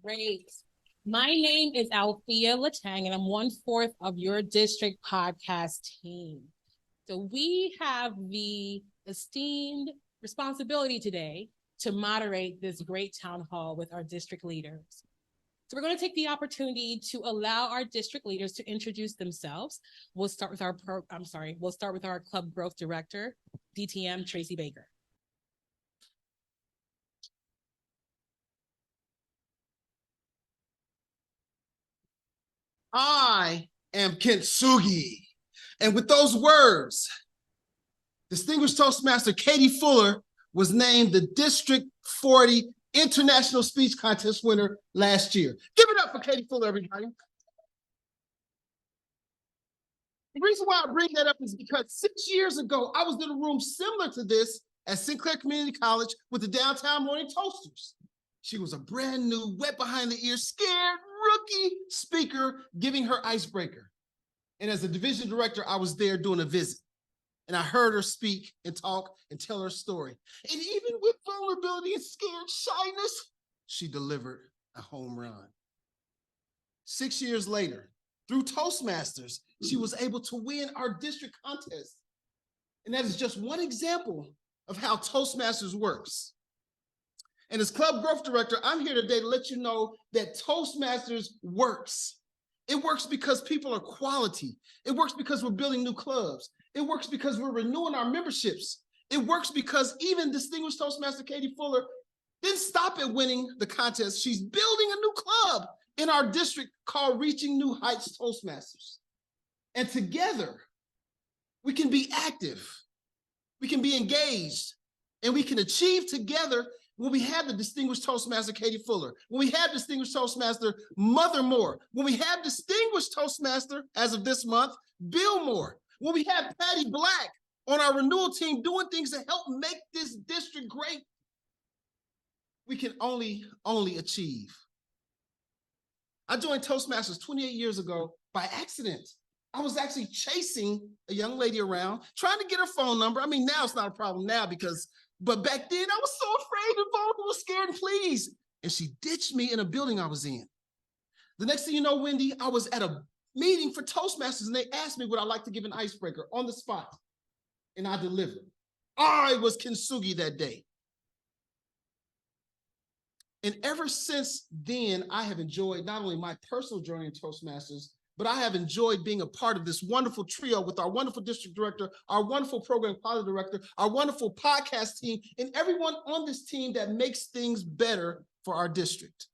Great. My name is Althea Latang, and I'm one-fourth of your district podcast team. So we have the esteemed responsibility today to moderate this great town hall with our district leaders. So we're going to take the opportunity to allow our district leaders to introduce themselves. We'll start with our club growth director, DTM Tracy Baker. I am Kintsugi. And with those words, distinguished Toastmaster Katie Fuller was named the District 40 International Speech Contest winner last year. Give it up for Katie Fuller, everybody. The reason why I bring that up is because 6 years ago, I was in a room similar to this at Sinclair Community College with the Downtown Morning Toasters. She was a brand new, wet behind the ears, scared rookie speaker giving her icebreaker. And as a division director, I was there doing a visit. And I heard her speak and talk and tell her story. And even with vulnerability and scared shyness, she delivered a home run. 6 years later, through Toastmasters, she was able to win our district contest. And that is just one example of how Toastmasters works. And as club growth director, I'm here today to let you know that Toastmasters works. It works because people are quality. It works because we're building new clubs. It works because we're renewing our memberships. It works because even distinguished Toastmaster Katie Fuller didn't stop at winning the contest. She's building a new club in our district called Reaching New Heights Toastmasters. And together, we can be active, we can be engaged, and we can achieve together when we have the distinguished Toastmaster Katie Fuller, when we have distinguished Toastmaster Mother Moore, when we have distinguished Toastmaster, as of this month, Bill Moore, when we have Patty Black on our renewal team doing things to help make this district great, we can only achieve. I joined Toastmasters 28 years ago by accident. I was actually chasing a young lady around, trying to get her phone number. I mean, now it's not a problem now but back then I was so afraid and vulnerable, scared, and pleased. And she ditched me in a building I was in. The next thing you know, Wendy, I was at a meeting for Toastmasters and they asked me would I like to give an icebreaker on the spot. And I delivered. I was Kintsugi that day. And ever since then, I have enjoyed not only my personal journey in Toastmasters, but I have enjoyed being a part of this wonderful trio with our wonderful district director, our wonderful program quality director, our wonderful podcast team, and everyone on this team that makes things better for our district.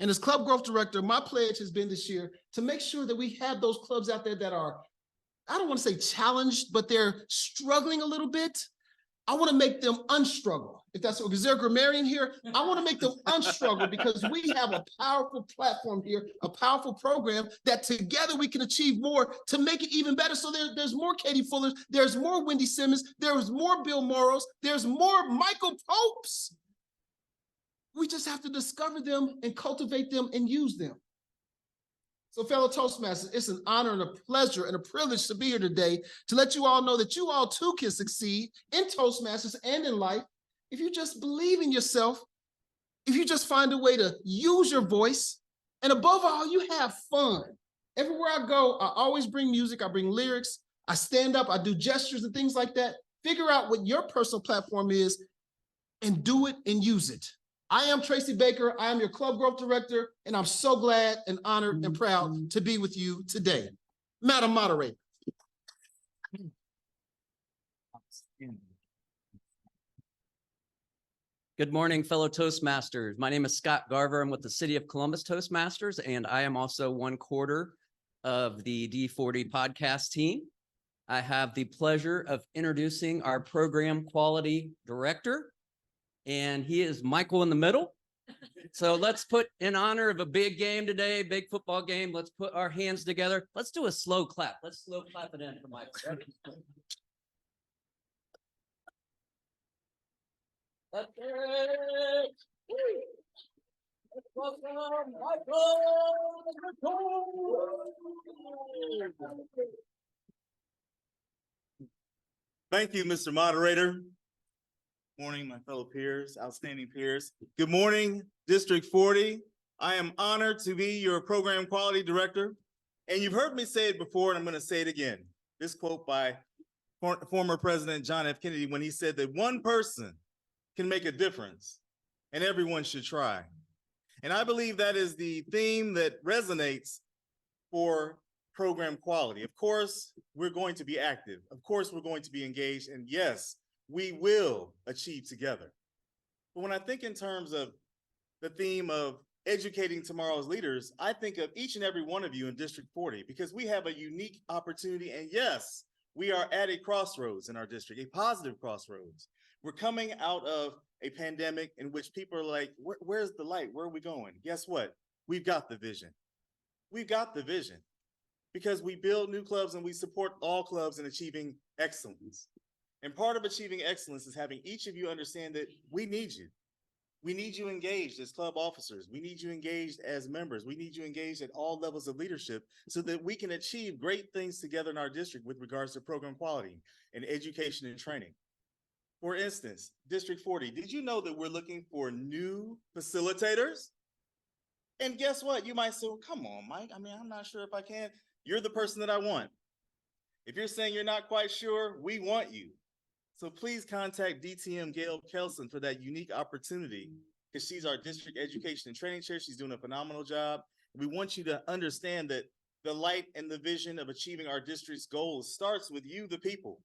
And as club growth director, my pledge has been this year to make sure that we have those clubs out there that are, I don't want to say challenged, but they're struggling a little bit. I want to make them unstruggle. If that's what, is there a grammarian here? I want to make them unstruggle because we have a powerful platform here, a powerful program that together we can achieve more to make it even better. So there's more Katie Fullers, there's more Wendy Simmons, there's more Bill Morrows, there's more Michael Popes. We just have to discover them and cultivate them and use them. So fellow Toastmasters, it's an honor and a pleasure and a privilege to be here today to let you all know that you all too can succeed in Toastmasters and in life if you just believe in yourself, if you just find a way to use your voice, and above all, you have fun. Everywhere I go, I always bring music, I bring lyrics, I stand up, I do gestures and things like that. Figure out what your personal platform is and do it and use it. I am Tracy Baker. I am your club growth director, and I'm so glad and honored and proud to be with you today. Madam Moderator. Good morning, fellow Toastmasters. My name is Scott Garver. I'm with the City of Columbus Toastmasters, and I am also 1/4 of the D40 podcast team. I have the pleasure of introducing our program quality director, and he is Michael in the middle. So let's put, in honor of a big game today, big football game, let's put our hands together. Let's do a slow clap. Let's slow clap it in for Michael. Let's welcome Michael. Thank you, Mr. Moderator. Morning, my fellow peers, outstanding peers. Good morning, District 40. I am honored to be your program quality director. And you've heard me say it before, and I'm going to say it again. This quote by former President John F. Kennedy when he said that one person can make a difference and everyone should try. And I believe that is the theme that resonates for program quality. Of course, we're going to be active. Of course, we're going to be engaged. And yes, we will achieve together. But when I think in terms of the theme of educating tomorrow's leaders, I think of each and every one of you in District 40 because we have a unique opportunity. And yes, we are at a crossroads in our district, a positive crossroads. We're coming out of a pandemic in which people are like, where's the light? Where are we going? Guess what? We've got the vision. We've got the vision because we build new clubs and we support all clubs in achieving excellence. And part of achieving excellence is having each of you understand that we need you. We need you engaged as club officers. We need you engaged as members. We need you engaged at all levels of leadership so that we can achieve great things together in our district with regards to program quality and education and training. For instance, District 40, did you know that we're looking for new facilitators? And guess what? You might say, well, come on, Mike. I mean, I'm not sure if I can. You're the person that I want. If you're saying you're not quite sure, we want you. So please contact DTM Gail Kelson for that unique opportunity because she's our district education and training chair. She's doing a phenomenal job. We want you to understand that the light and the vision of achieving our district's goals starts with you, the people,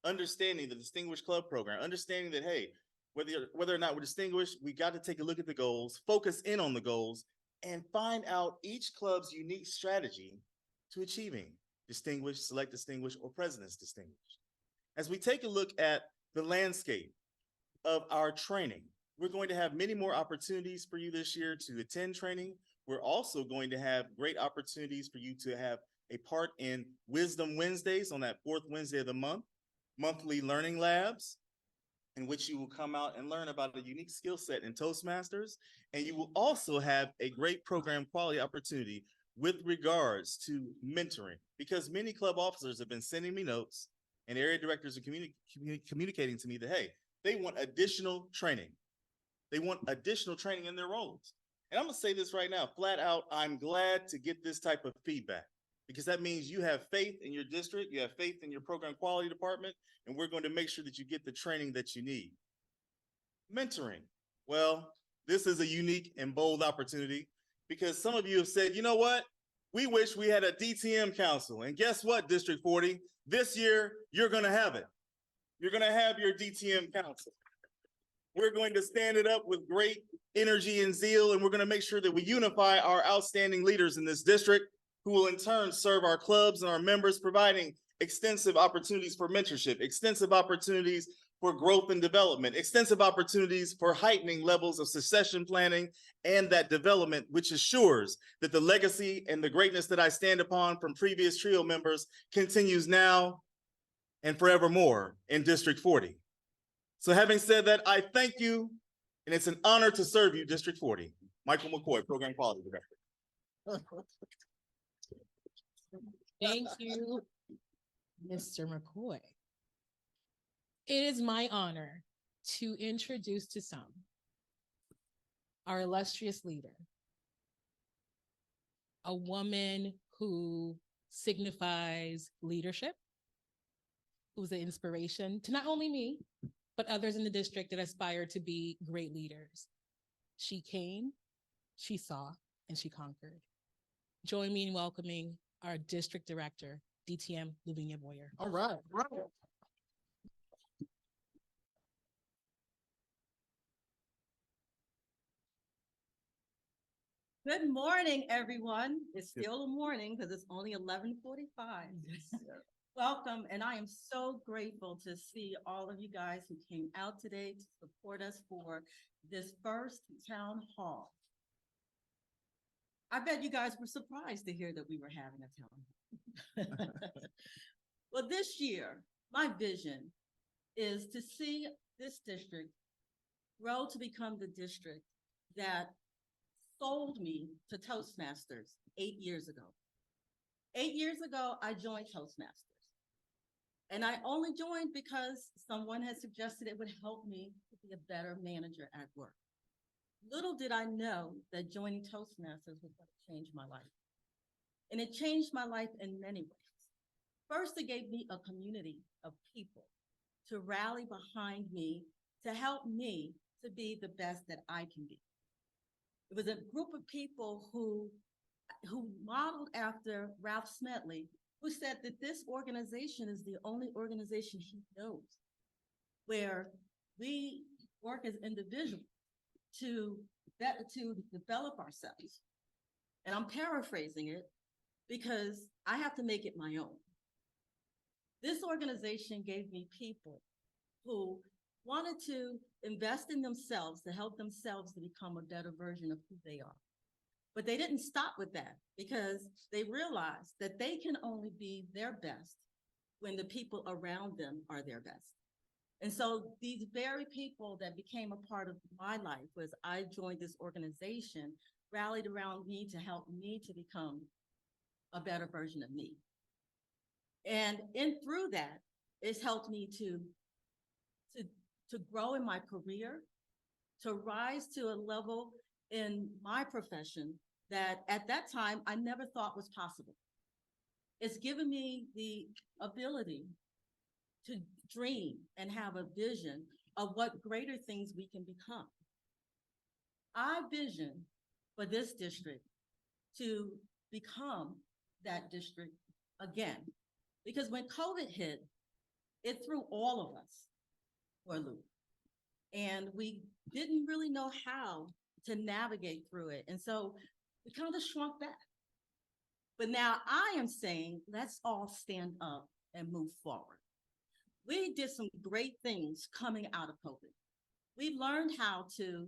understanding the Distinguished Club Program, understanding that, hey, whether or not we're distinguished, we got to take a look at the goals, focus in on the goals, and find out each club's unique strategy to achieving distinguished, select distinguished, or president's distinguished. As we take a look at the landscape of our training, we're going to have many more opportunities for you this year to attend training. We're also going to have great opportunities for you to have a part in Wisdom Wednesdays on that fourth Wednesday of the month, monthly learning labs, in which you will come out and learn about a unique skill set in Toastmasters. And you will also have a great program quality opportunity with regards to mentoring, because many club officers have been sending me notes and area directors are communicating to me that, hey, they want additional training. They want additional training in their roles. And I'm gonna say this right now, flat out, I'm glad to get this type of feedback because that means you have faith in your district, you have faith in your program quality department, and we're going to make sure that you get the training that you need. Mentoring. Well, this is a unique and bold opportunity because some of you have said, you know what? We wish we had a DTM council. And guess what, District 40? This year, you're going to have it. You're going to have your DTM council. We're going to stand it up with great energy and zeal, and we're going to make sure that we unify our outstanding leaders in this district who will in turn serve our clubs and our members, providing extensive opportunities for mentorship, extensive opportunities for growth and development, extensive opportunities for heightening levels of succession planning and that development, which assures that the legacy and the greatness that I stand upon from previous trio members continues now and forevermore in District 40. So having said that, I thank you, and it's an honor to serve you, District 40. Michael McCoy, Program Quality Director. Thank you, Mr. McCoy. It is my honor to introduce to some our illustrious leader, a woman who signifies leadership, who's an inspiration to not only me, but others in the district that aspire to be great leaders. She came, she saw, and she conquered. Join me in welcoming our district director, DTM Lavinia Boyer. All right. Good morning, everyone. It's still a morning because it's only 11:45. Welcome, and I am so grateful to see all of you guys who came out today to support us for this first town hall. I bet you guys were surprised to hear that we were having a town hall. Well, this year, my vision is to see this district grow to become the district that sold me to Toastmasters 8 years ago. 8 years ago, I joined Toastmasters. And I only joined because someone had suggested it would help me to be a better manager at work. Little did I know that joining Toastmasters was going to change my life. And it changed my life in many ways. First, it gave me a community of people to rally behind me, to help me to be the best that I can be. It was a group of people who modeled after Ralph Smedley, who said that this organization is the only organization he knows where we work as individuals to develop ourselves. And I'm paraphrasing it because I have to make it my own. This organization gave me people who wanted to invest in themselves to help themselves to become a better version of who they are. But they didn't stop with that because they realized that they can only be their best when the people around them are their best. And so these very people that became a part of my life as I joined this organization rallied around me to help me to become a better version of me. And through that, it's helped me to grow in my career, to rise to a level in my profession that at that time I never thought was possible. It's given me the ability to dream and have a vision of what greater things we can become. I vision for this district to become that district again. Because when COVID hit, it threw all of us for a loop. And we didn't really know how to navigate through it. And so we kind of shrunk back. But now I am saying, let's all stand up and move forward. We did some great things coming out of COVID. We learned how to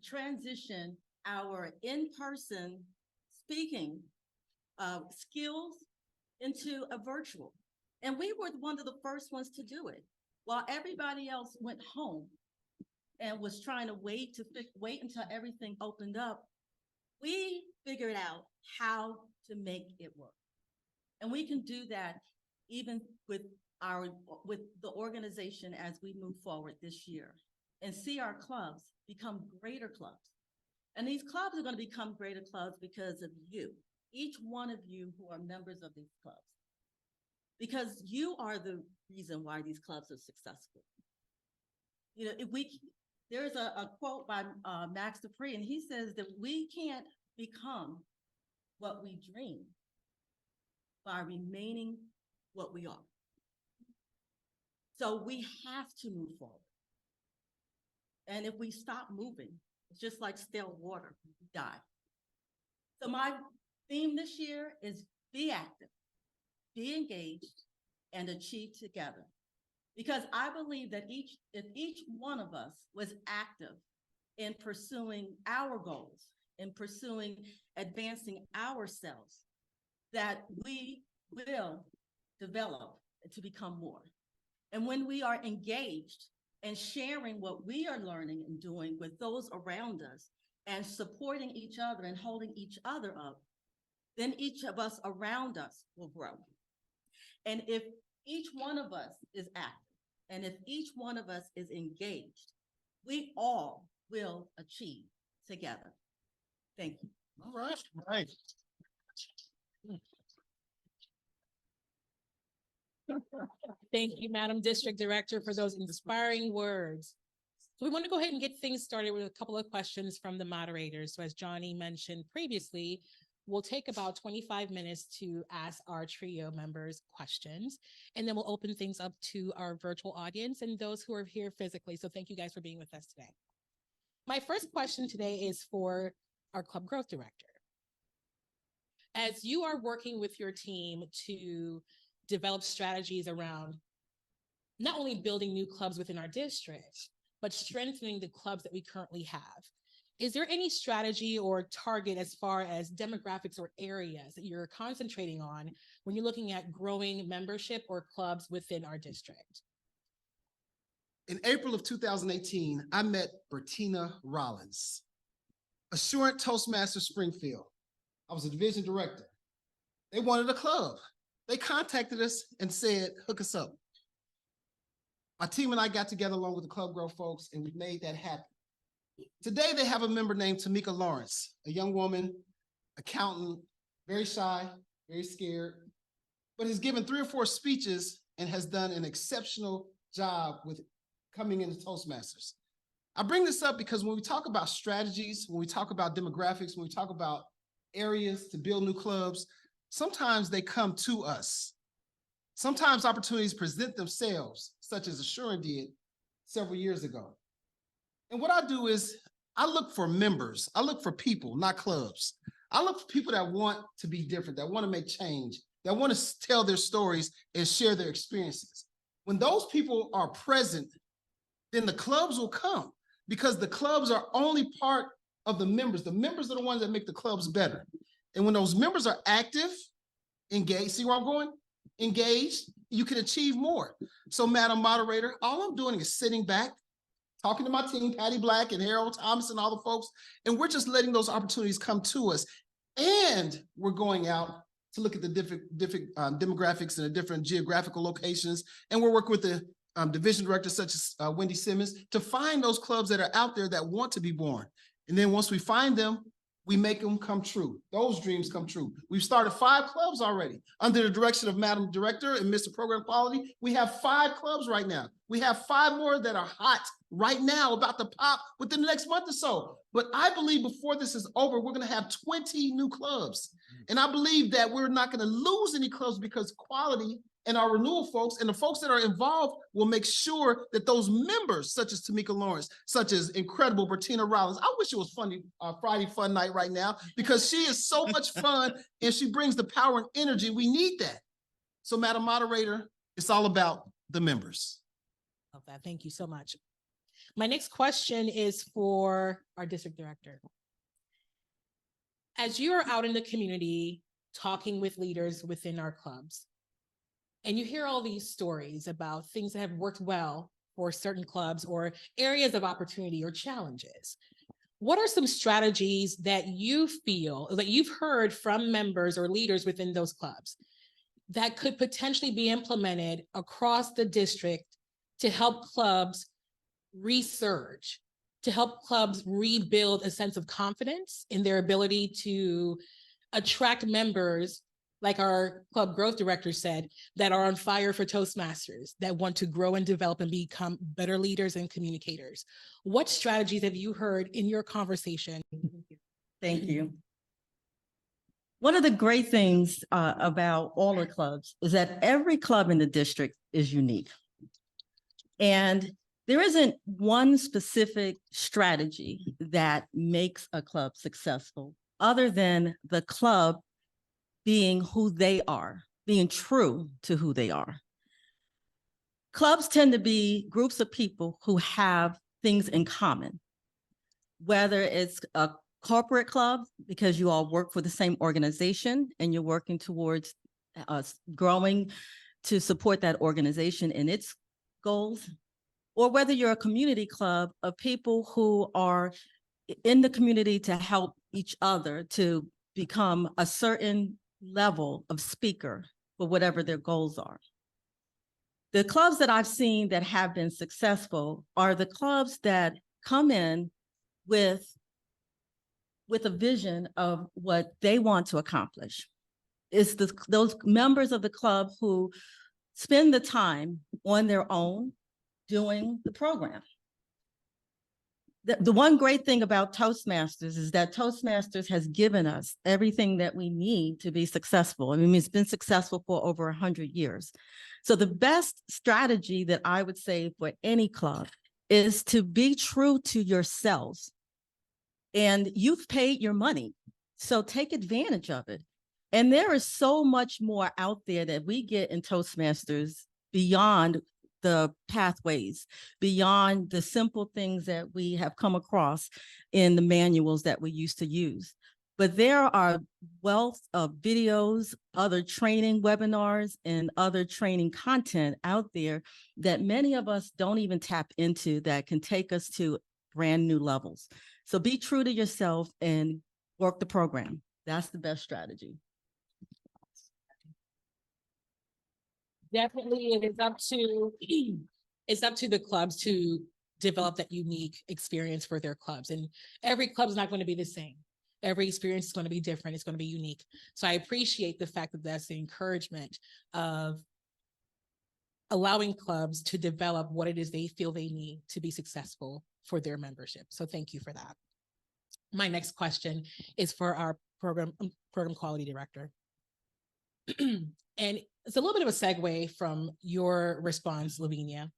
transition our in-person speaking skills into a virtual. And we were one of the first ones to do it. While everybody else went home and was trying to wait until everything opened up, we figured out how to make it work. And we can do that even with the organization as we move forward this year and see our clubs become greater clubs. And these clubs are going to become greater clubs because of you, each one of you who are members of these clubs. Because you are the reason why these clubs are successful. You know, there's a quote by Max Dupree, and he says that we can't become what we dream by remaining what we are. So we have to move forward. And if we stop moving, it's just like stale water, we die. So my theme this year is be active, be engaged, and achieve together. Because I believe that if each one of us was active in pursuing our goals, in pursuing advancing ourselves, that we will develop to become more. And when we are engaged and sharing what we are learning and doing with those around us and supporting each other and holding each other up, then each of us around us will grow. And if each one of us is active, and if each one of us is engaged, we all will achieve together. Thank you. All right. Right. Thank you, Madam District Director, for those inspiring words. So we want to go ahead and get things started with a couple of questions from the moderators. So as Johnny mentioned previously, we'll take about 25 minutes to ask our trio members questions, and then we'll open things up to our virtual audience and those who are here physically. So thank you guys for being with us today. My first question today is for our Club Growth Director. As you are working with your team to develop strategies around not only building new clubs within our district, but strengthening the clubs that we currently have, is there any strategy or target as far as demographics or areas that you're concentrating on when you're looking at growing membership or clubs within our district? In April of 2018, I met Bertina Rollins, Assurant Toastmasters Springfield. I was a division director. They wanted a club. they contacted us and said, hook us up. My team and I got together along with the Club Growth folks, and we made that happen. Today, they have a member named Tamika Lawrence, a young woman, accountant, very shy, very scared, but has given 3 or 4 speeches and has done an exceptional job with coming into Toastmasters. I bring this up because when we talk about strategies, when we talk about demographics, when we talk about areas to build new clubs, sometimes they come to us. Sometimes opportunities present themselves, such as Assurin did several years ago. And what I do is I look for members. I look for people, not clubs. I look for people that want to be different, that want to make change, that want to tell their stories and share their experiences. When those people are present, then the clubs will come, because the clubs are only part of the members. The members are the ones that make the clubs better. And when those members are active, engaged, see where I'm going? Engaged, you can achieve more. So, Madam Moderator, all I'm doing is sitting back, talking to my team, Patty Black and Harold Thomas and all the folks, and we're just letting those opportunities come to us. And we're going out to look at the different demographics and the different geographical locations. And we're working with the division directors such as Wendy Simmons to find those clubs that are out there that want to be born. And then once we find them, we make them come true. Those dreams come true. We've started 5 clubs already under the direction of Madam Director and Mr. Program Quality. We have 5 clubs right now. We have 5 more that are hot right now, about to pop within the next month or so. But I believe before this is over, we're going to have 20 new clubs. And I believe that we're not going to lose any clubs, because quality and our renewal folks and the folks that are involved will make sure that those members, such as Tamika Lawrence, such as incredible Bertina Rollins. I wish it was funny Friday fun night right now, because she is so much fun and she brings the power and energy. We need that. So, Madam Moderator, it's all about the members. Love that. Thank you so much. My next question is for our district director. As you are out in the community talking with leaders within our clubs, and you hear all these stories about things that have worked well for certain clubs or areas of opportunity or challenges, what are some strategies that you feel that you've heard from members or leaders within those clubs that could potentially be implemented across the district to help clubs resurge, to help clubs rebuild a sense of confidence in their ability to attract members, like our club growth director said, that are on fire for Toastmasters, that want to grow and develop and become better leaders and communicators? What strategies have you heard in your conversation? Thank you. One of the great things about all the clubs is that every club in the district is unique. And there isn't one specific strategy that makes a club successful other than the club being who they are, being true to who they are. Clubs tend to be groups of people who have things in common, whether it's a corporate club because you all work for the same organization and you're working towards growing to support that organization in its goals, or whether you're a community club of people who are in the community to help each other to become a certain level of speaker for whatever their goals are. The clubs that I've seen that have been successful are the clubs that come in with a vision of what they want to accomplish. It's those members of the club who spend the time on their own doing the program. The one great thing about Toastmasters is that Toastmasters has given us everything that we need to be successful. I mean, it's been successful for over 100 years. So the best strategy that I would say for any club is to be true to yourselves. And you've paid your money, so take advantage of it. And there is so much more out there that we get in Toastmasters beyond the pathways, beyond the simple things that we have come across in the manuals that we used to use. But there are wealth of videos, other training webinars, and other training content out there that many of us don't even tap into that can take us to brand new levels. So be true to yourself and work the program. That's the best strategy. definitely it is up to it's up to the clubs to develop that unique experience for their clubs. And every club is not going to be the same. Every experience is going to be different. It's going to be unique. So I appreciate the fact that that's the encouragement of allowing clubs to develop what it is they feel they need to be successful for their membership. So thank you for that. My next question is for our program quality director. And it's a little bit of a segue from your response, Lavinia.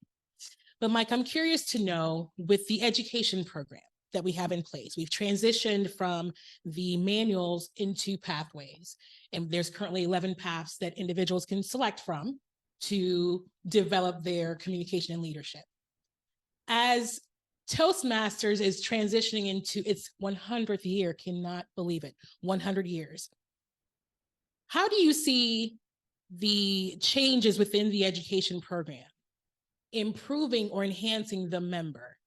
But Mike, I'm curious to know, with the education program that we have in place, we've transitioned from the manuals into pathways, and there's currently 11 paths that individuals can select from to develop their communication and leadership. As Toastmasters is transitioning into its 100th year, cannot believe it, 100 years. How do you see the changes within the education program improving or enhancing the member?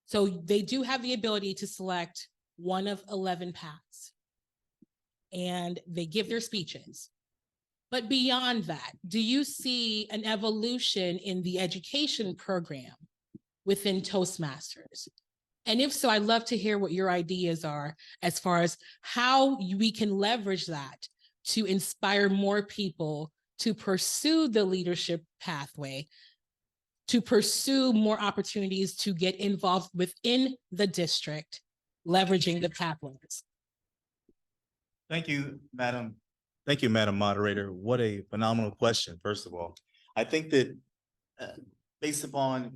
So they do have the ability to select one of 11 paths, and they give their speeches. But beyond that, do you see an evolution in the education program within Toastmasters? And if so, I'd love to hear what your ideas are as far as how we can leverage that to inspire more people to pursue the leadership pathway, to pursue more opportunities to get involved within the district, leveraging the pathways. Thank you, Madam. Thank you, Madam Moderator. What a phenomenal question, first of all. I think that based upon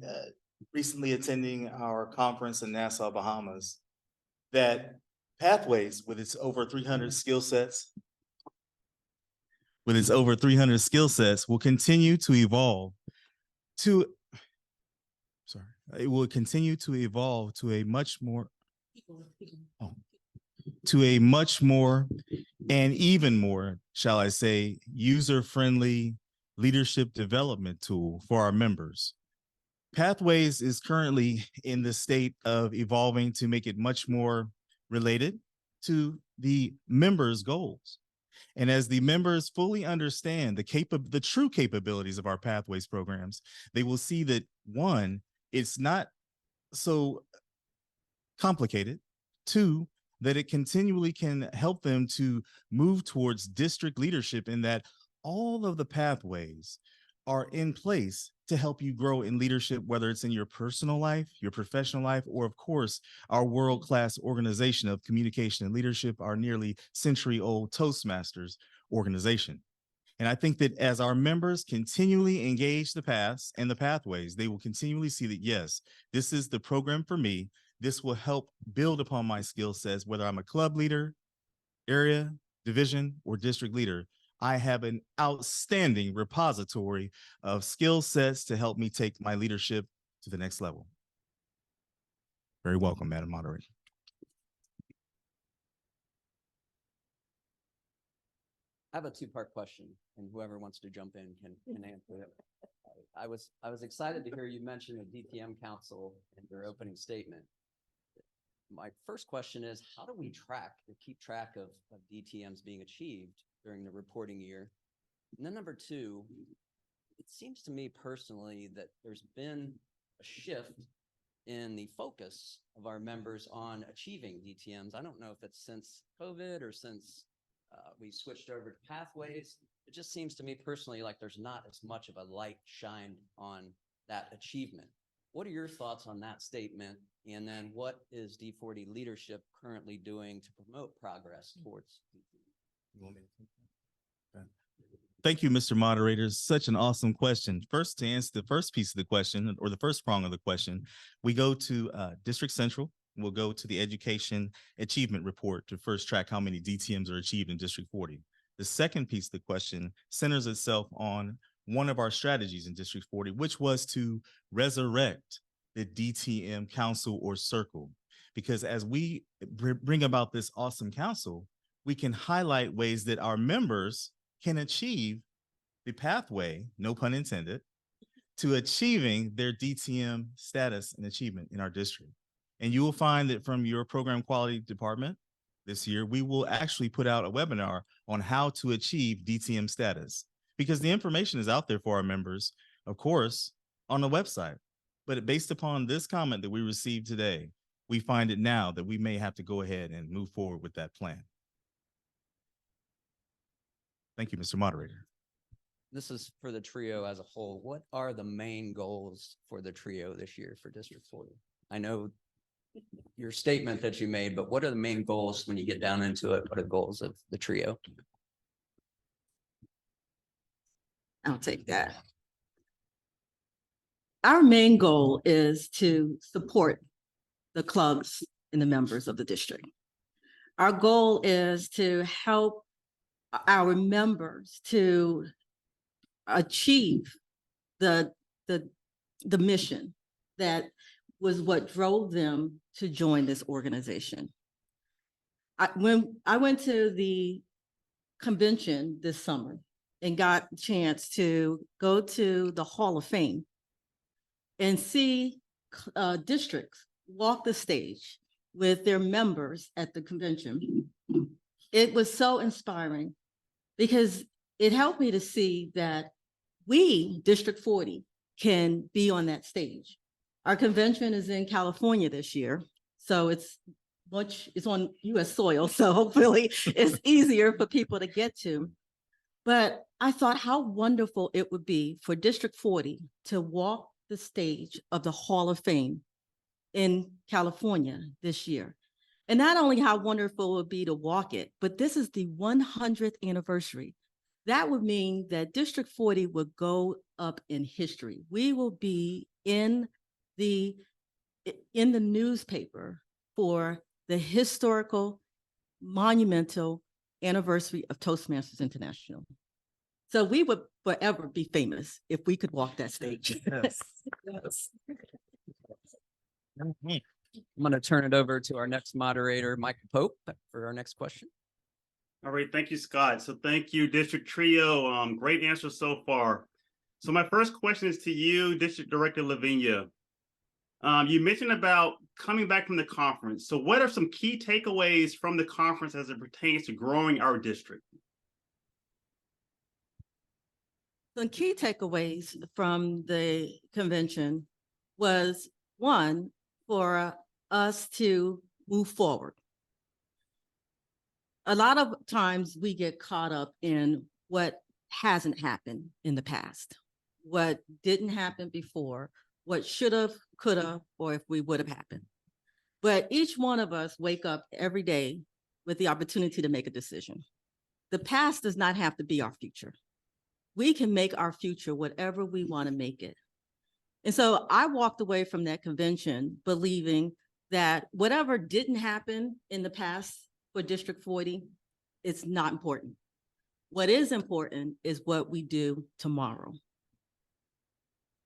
recently attending our conference in Nassau, Bahamas, that Pathways, with its over 300 skill sets, will continue to evolve to, it will continue to evolve to a much more, and even more, shall I say, user-friendly leadership development tool for our members. Pathways is currently in the state of evolving to make it much more related to the members' goals. And as the members fully understand the true capabilities of our Pathways programs, they will see that, one, it's not so complicated. Two, that it continually can help them to move towards district leadership, in that all of the pathways are in place to help you grow in leadership, whether it's in your personal life, your professional life, or of course, our world-class organization of communication and leadership, our nearly century-old Toastmasters organization. And I think that as our members continually engage the paths and the pathways, they will continually see that, yes, this is the program for me. This will help build upon my skill sets, whether I'm a club leader, area, division, or district leader. I have an outstanding repository of skill sets to help me take my leadership to the next level. Very welcome, Madam Moderator. I have a two-part question, and whoever wants to jump in can answer it. I was excited to hear you mention the DTM Council in your opening statement. My first question is, how do we keep track of DTMs being achieved during the reporting year? And then number two, it seems to me personally that there's been a shift in the focus of our members on achieving DTMs. I don't know if it's since COVID or since we switched over to Pathways. It just seems to me personally like there's not as much of a light shined on that achievement. What are your thoughts on that statement? And then what is D40 leadership currently doing to promote progress towards DTM? Thank you, Mr. Moderator. Such an awesome question. First, to answer the first piece of the question, or the first prong of the question, we go to District Central. We'll go to the Education Achievement Report to first track how many DTMs are achieved in District 40. The second piece of the question centers itself on one of our strategies in District 40, which was to resurrect the DTM Council or Circle. Because as we bring about this awesome council, we can highlight ways that our members can achieve the pathway, no pun intended, to achieving their DTM status and achievement in our district. And you will find that from your program quality department this year, we will actually put out a webinar on how to achieve DTM status. because the information is out there for our members, of course, on the website. But based upon this comment that we received today, we find it now that we may have to go ahead and move forward with that plan. Thank you, Mr. Moderator. This is for the trio as a whole. What are the main goals for the trio this year for District 40? I know your statement that you made, but what are the main goals when you get down into it? What are the goals of the trio? I'll take that. Our main goal is to support the clubs and the members of the district. Our goal is to help our members to achieve the mission that was what drove them to join this organization. When I went to the convention this summer and got a chance to go to the Hall of Fame and see districts walk the stage with their members at the convention, it was so inspiring because it helped me to see that we, District 40, can be on that stage. Our convention is in California this year, so it's on US soil, so hopefully it's easier for people to get to. But I thought how wonderful it would be for District 40 to walk the stage of the Hall of Fame in California this year. And not only how wonderful it would be to walk it, but this is the 100th anniversary. That would mean that District 40 would go up in history. We will be in the newspaper for the historical, monumental anniversary of Toastmasters International. So we would forever be famous if we could walk that stage. Yes. I'm going to turn it over to our next moderator, Michael Pope, for our next question. All right, thank you, Scott. So thank you, District Trio. Great answer so far. So my first question is to you, District Director Lavinia. You mentioned about coming back from the conference. So what are some key takeaways from the conference as it pertains to growing our district? Some key takeaways from the convention was, one, for us to move forward. A lot of times we get caught up in what hasn't happened in the past, what didn't happen before, what should have, could have, or if we would have happened. But each one of us wake up every day with the opportunity to make a decision. The past does not have to be our future. We can make our future whatever we want to make it. And so I walked away from that convention believing that whatever didn't happen in the past for District 40, it's not important. What is important is what we do tomorrow.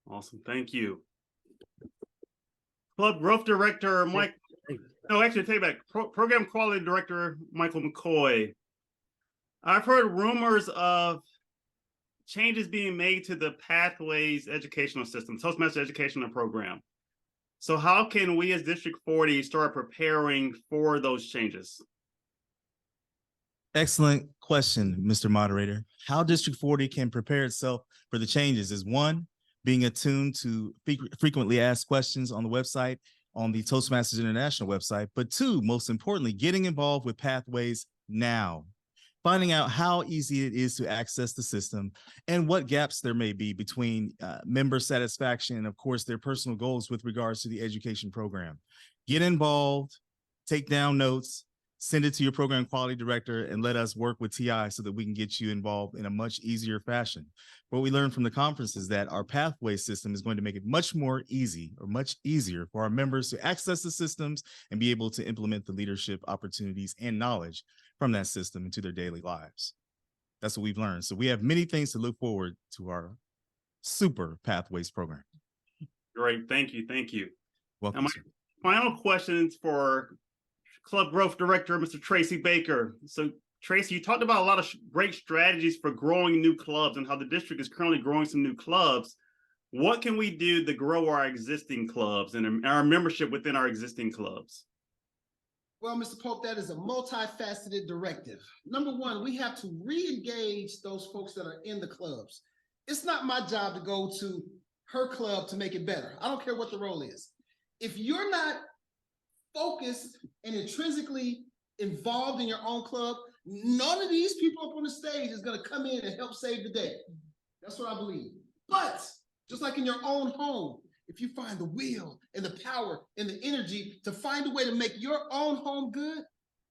Awesome, thank you. Club Growth Director Mike, no, actually take it back. Program Quality Director Michael McCoy. I've heard rumors of changes being made to the Pathways educational system, Toastmasters educational program. So how can we as District 40 start preparing for those changes? Excellent question, Mr. Moderator. How District 40 can prepare itself for the changes is, one, being attuned to frequently asked questions on the website, on the Toastmasters International website, but two, most importantly, getting involved with Pathways now, finding out how easy it is to access the system and what gaps there may be between member satisfaction and, of course, their personal goals with regards to the education program. Get involved, take down notes, send it to your program quality director, and let us work with TI so that we can get you involved in a much easier fashion. What we learned from the conference is that our pathway system is going to make it much easier for our members to access the systems and be able to implement the leadership opportunities and knowledge from that system into their daily lives. That's what we've learned. So we have many things to look forward to our super pathways program. Great, thank you, thank you. Welcome. My final questions for Club Growth Director, Mr. Tracy Baker. So Tracy, you talked about a lot of great strategies for growing new clubs and how the district is currently growing some new clubs. What can we do to grow our existing clubs and our membership within our existing clubs? Well, Mr. Pope, that is a multifaceted directive. Number one, we have to re-engage those folks that are in the clubs. It's not my job to go to her club to make it better. I don't care what the role is. If you're not focused and intrinsically involved in your own club, none of these people up on the stage is going to come in and help save the day. That's what I believe. But just like in your own home, if you find the will and the power and the energy to find a way to make your own home good,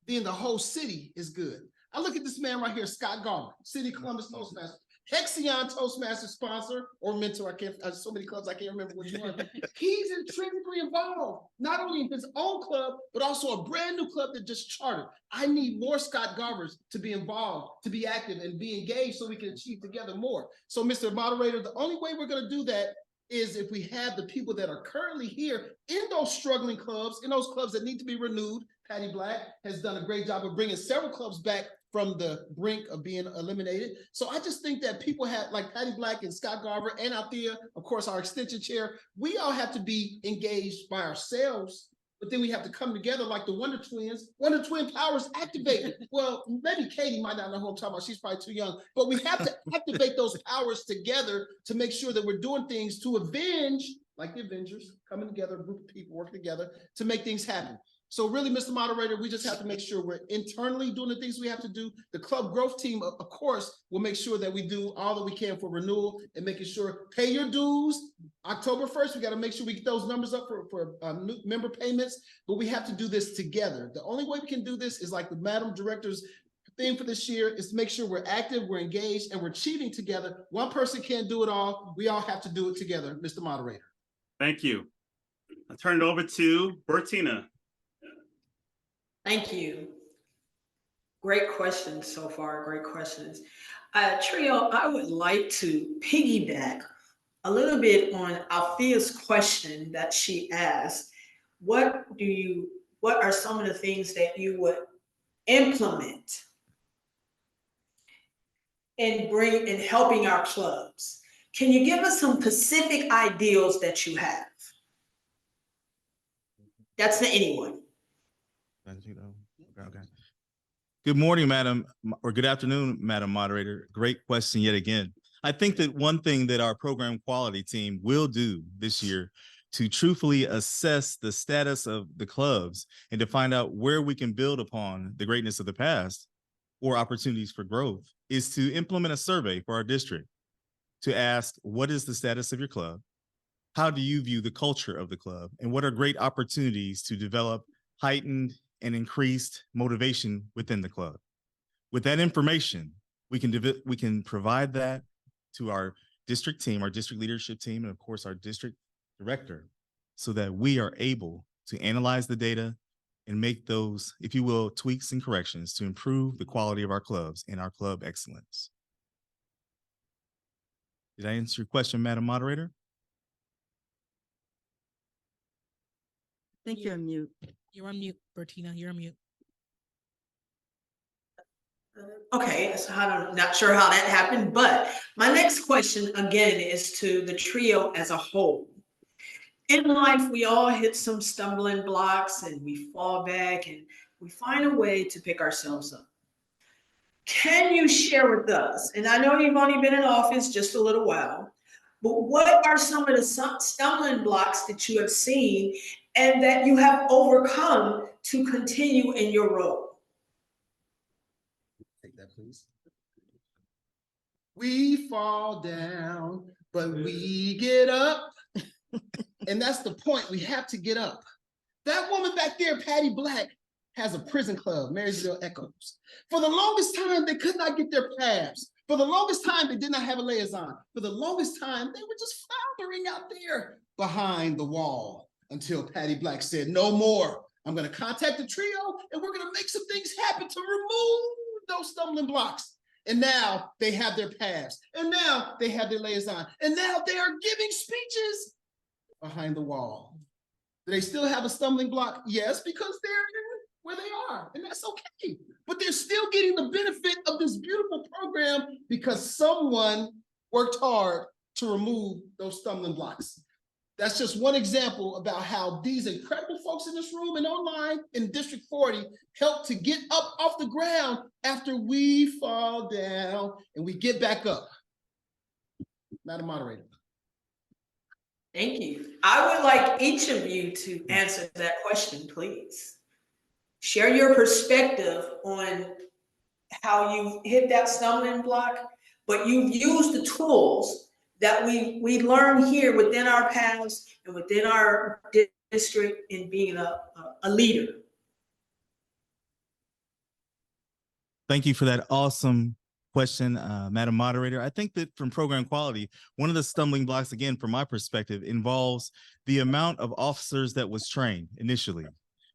then the whole city is good. I look at this man right here, Scott Garver, City of Columbus Toastmaster, Hexion Toastmaster sponsor or mentor. So many clubs, I can't remember which one. He's intrinsically involved, not only in his own club, but also a brand new club that just chartered. I need more Scott Garvers to be involved, to be active and be engaged so we can achieve together more. So Mr. Moderator, the only way we're going to do that is if we have the people that are currently here in those struggling clubs, in those clubs that need to be renewed. Patty Black has done a great job of bringing several clubs back from the brink of being eliminated. So I just think that people have, like Patty Black and Scott Garver and Althea, of course, our extension chair, we all have to be engaged by ourselves, but then we have to come together like the Wonder Twins. Wonder Twin powers activated. Well, maybe Katie might not know who I'm talking about. She's probably too young, but we have to activate those powers together to make sure that we're doing things to avenge, like the Avengers, coming together, a group of people working together to make things happen. So really, Mr. Moderator, we just have to make sure we're internally doing the things we have to do. The club growth team, of course, will make sure that we do all that we can for renewal and making sure pay your dues. October 1st, we got to make sure we get those numbers up for new member payments, but we have to do this together. The only way we can do this is like the Madam Director's theme for this year is to make sure we're active, we're engaged, and we're achieving together. One person can't do it all. We all have to do it together, Mr. Moderator. Thank you. I'll turn it over to Bertina. Thank you. Great questions so far, great questions. Trio, I would like to piggyback a little bit on Althea's question that she asked. What are some of the things that you would implement in helping our clubs? Can you give us some specific ideals that you have? That's to anyone. Okay. Good morning, Madam, or good afternoon, Madam Moderator. Great question yet again. I think that one thing that our program quality team will do this year to truthfully assess the status of the clubs and to find out where we can build upon the greatness of the past or opportunities for growth is to implement a survey for our district to ask, what is the status of your club? How do you view the culture of the club? And what are great opportunities to develop heightened and increased motivation within the club? With that information, we can provide that to our district team, our district leadership team, and of course our district director, so that we are able to analyze the data and make those, if you will, tweaks and corrections to improve the quality of our clubs and our club excellence. Did I answer your question, Madam Moderator? I think you're on mute. You're on mute, Bertina. You're on mute. Okay, so I'm not sure how that happened, but my next question again is to the trio as a whole. In life, we all hit some stumbling blocks and we fall back and we find a way to pick ourselves up. Can you share with us, and I know you've only been in office just a little while, but what are some of the stumbling blocks that you have seen and that you have overcome to continue in your role? Take that, please. We fall down, but we get up. And that's the point. We have to get up. That woman back there, Patty Black, has a prison club, Marysville Echoes. For the longest time, they could not get their pass. For the longest time, they did not have a liaison. For the longest time, they were just floundering out there behind the wall until Patty Black said, no more. I'm going to contact the trio and we're going to make some things happen to remove those stumbling blocks. And now they have their pass. And now they have their liaison. And now they are giving speeches behind the wall. Do they still have a stumbling block? Yes, because they're where they are, and that's okay. But they're still getting the benefit of this beautiful program because someone worked hard to remove those stumbling blocks. That's just one example about how these incredible folks in this room and online in District 40 help to get up off the ground after we fall down and we get back up. Madam Moderator. Thank you. I would like each of you to answer that question, please. Share your perspective on how you hit that stumbling block, but you've used the tools that we learn here within our paths and within our district in being a leader. Thank you for that awesome question, Madam Moderator. I think that from program quality, one of the stumbling blocks, again, from my perspective, involves the amount of officers that was trained initially.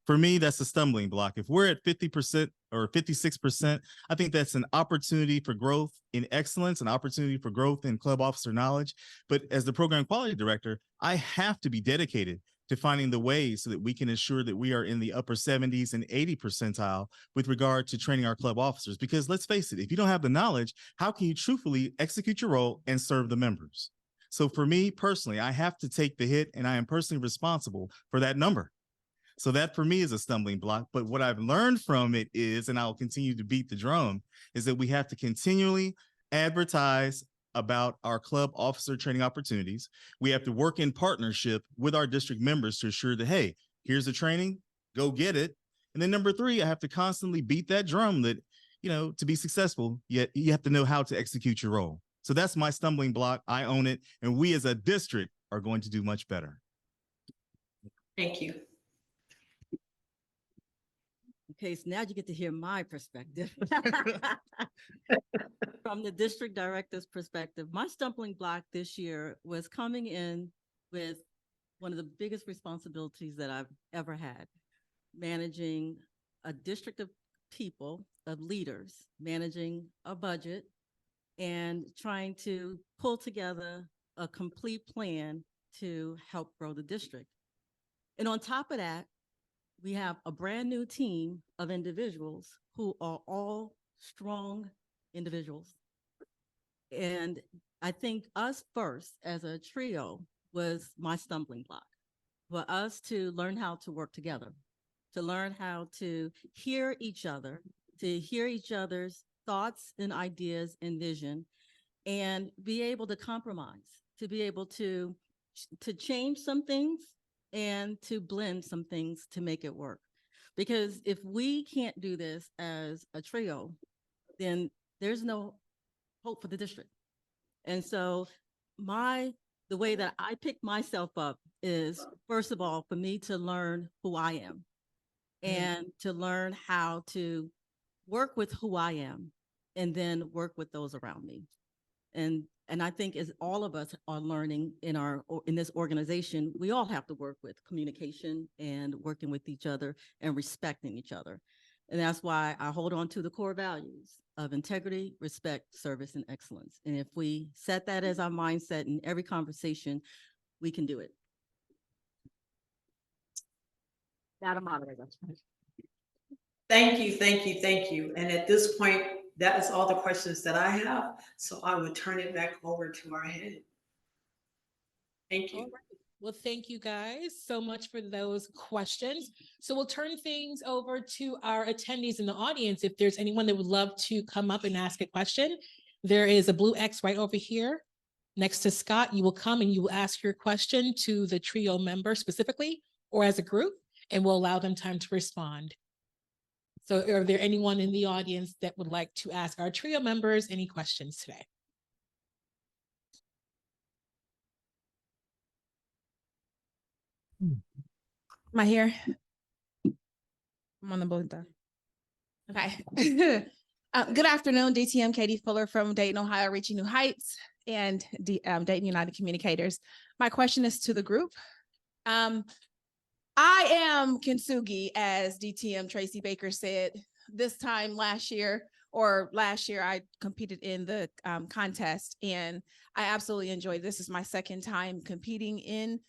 For me, that's a stumbling block. If we're at 50% or 56%, I think that's an opportunity for growth in excellence, an opportunity for growth in club officer knowledge. But as the program quality director, I have to be dedicated to finding the ways so that we can ensure that we are in the upper 70s and 80 percentile with regard to training our club officers. Because let's face it, if you don't have the knowledge, how can you truthfully execute your role and serve the members? So for me personally, I have to take the hit, and I am personally responsible for that number. So that for me is a stumbling block. But what I've learned from it is, and I'll continue to beat the drum, is that we have to continually advertise about our club officer training opportunities. We have to work in partnership with our district members to ensure that, hey, here's the training, go get it. And then number three, I have to constantly beat that drum that, you know, to be successful, yet you have to know how to execute your role. So that's my stumbling block. I own it. And we as a district are going to do much better. Thank you. Okay, so now you get to hear my perspective. From the district director's perspective, my stumbling block this year was coming in with one of the biggest responsibilities that I've ever had, managing a district of people, of leaders, managing a budget, and trying to pull together a complete plan to help grow the district. And on top of that, we have a brand new team of individuals who are all strong individuals. And I think us first as a trio was my stumbling block, for us to learn how to work together, to learn how to hear each other, to hear each other's thoughts and ideas and vision, and be able to compromise, to be able to change some things and to blend some things to make it work. Because if we can't do this as a trio, then there's no hope for the district. And so the way that I pick myself up is, first of all, for me to learn who I am and to learn how to work with who I am and then work with those around me. And I think as all of us are learning in this organization, we all have to work with communication and working with each other and respecting each other. And that's why I hold on to the core values of integrity, respect, service, and excellence. And if we set that as our mindset in every conversation, we can do it. Madam Moderator. Thank you, thank you, thank you. And at this point, that is all the questions that I have. So I would turn it back over to our head. Thank you. All right. Well, thank you guys so much for those questions. So we'll turn things over to our attendees in the audience. If there's anyone that would love to come up and ask a question, there is a blue X right over here next to Scott. You will come and you will ask your question to the trio member specifically or as a group, and we'll allow them time to respond. So are there anyone in the audience that would like to ask our trio members any questions today? Am I here? I'm on the button. Okay. Good afternoon, DTM Katie Fuller from Dayton, Ohio, Reaching New Heights and Dayton United Communicators. My question is to the group. I am Kintsugi, as DTM Tracy Baker said. This time last year, I competed in the contest, and I absolutely enjoyed it. This is my second time competing in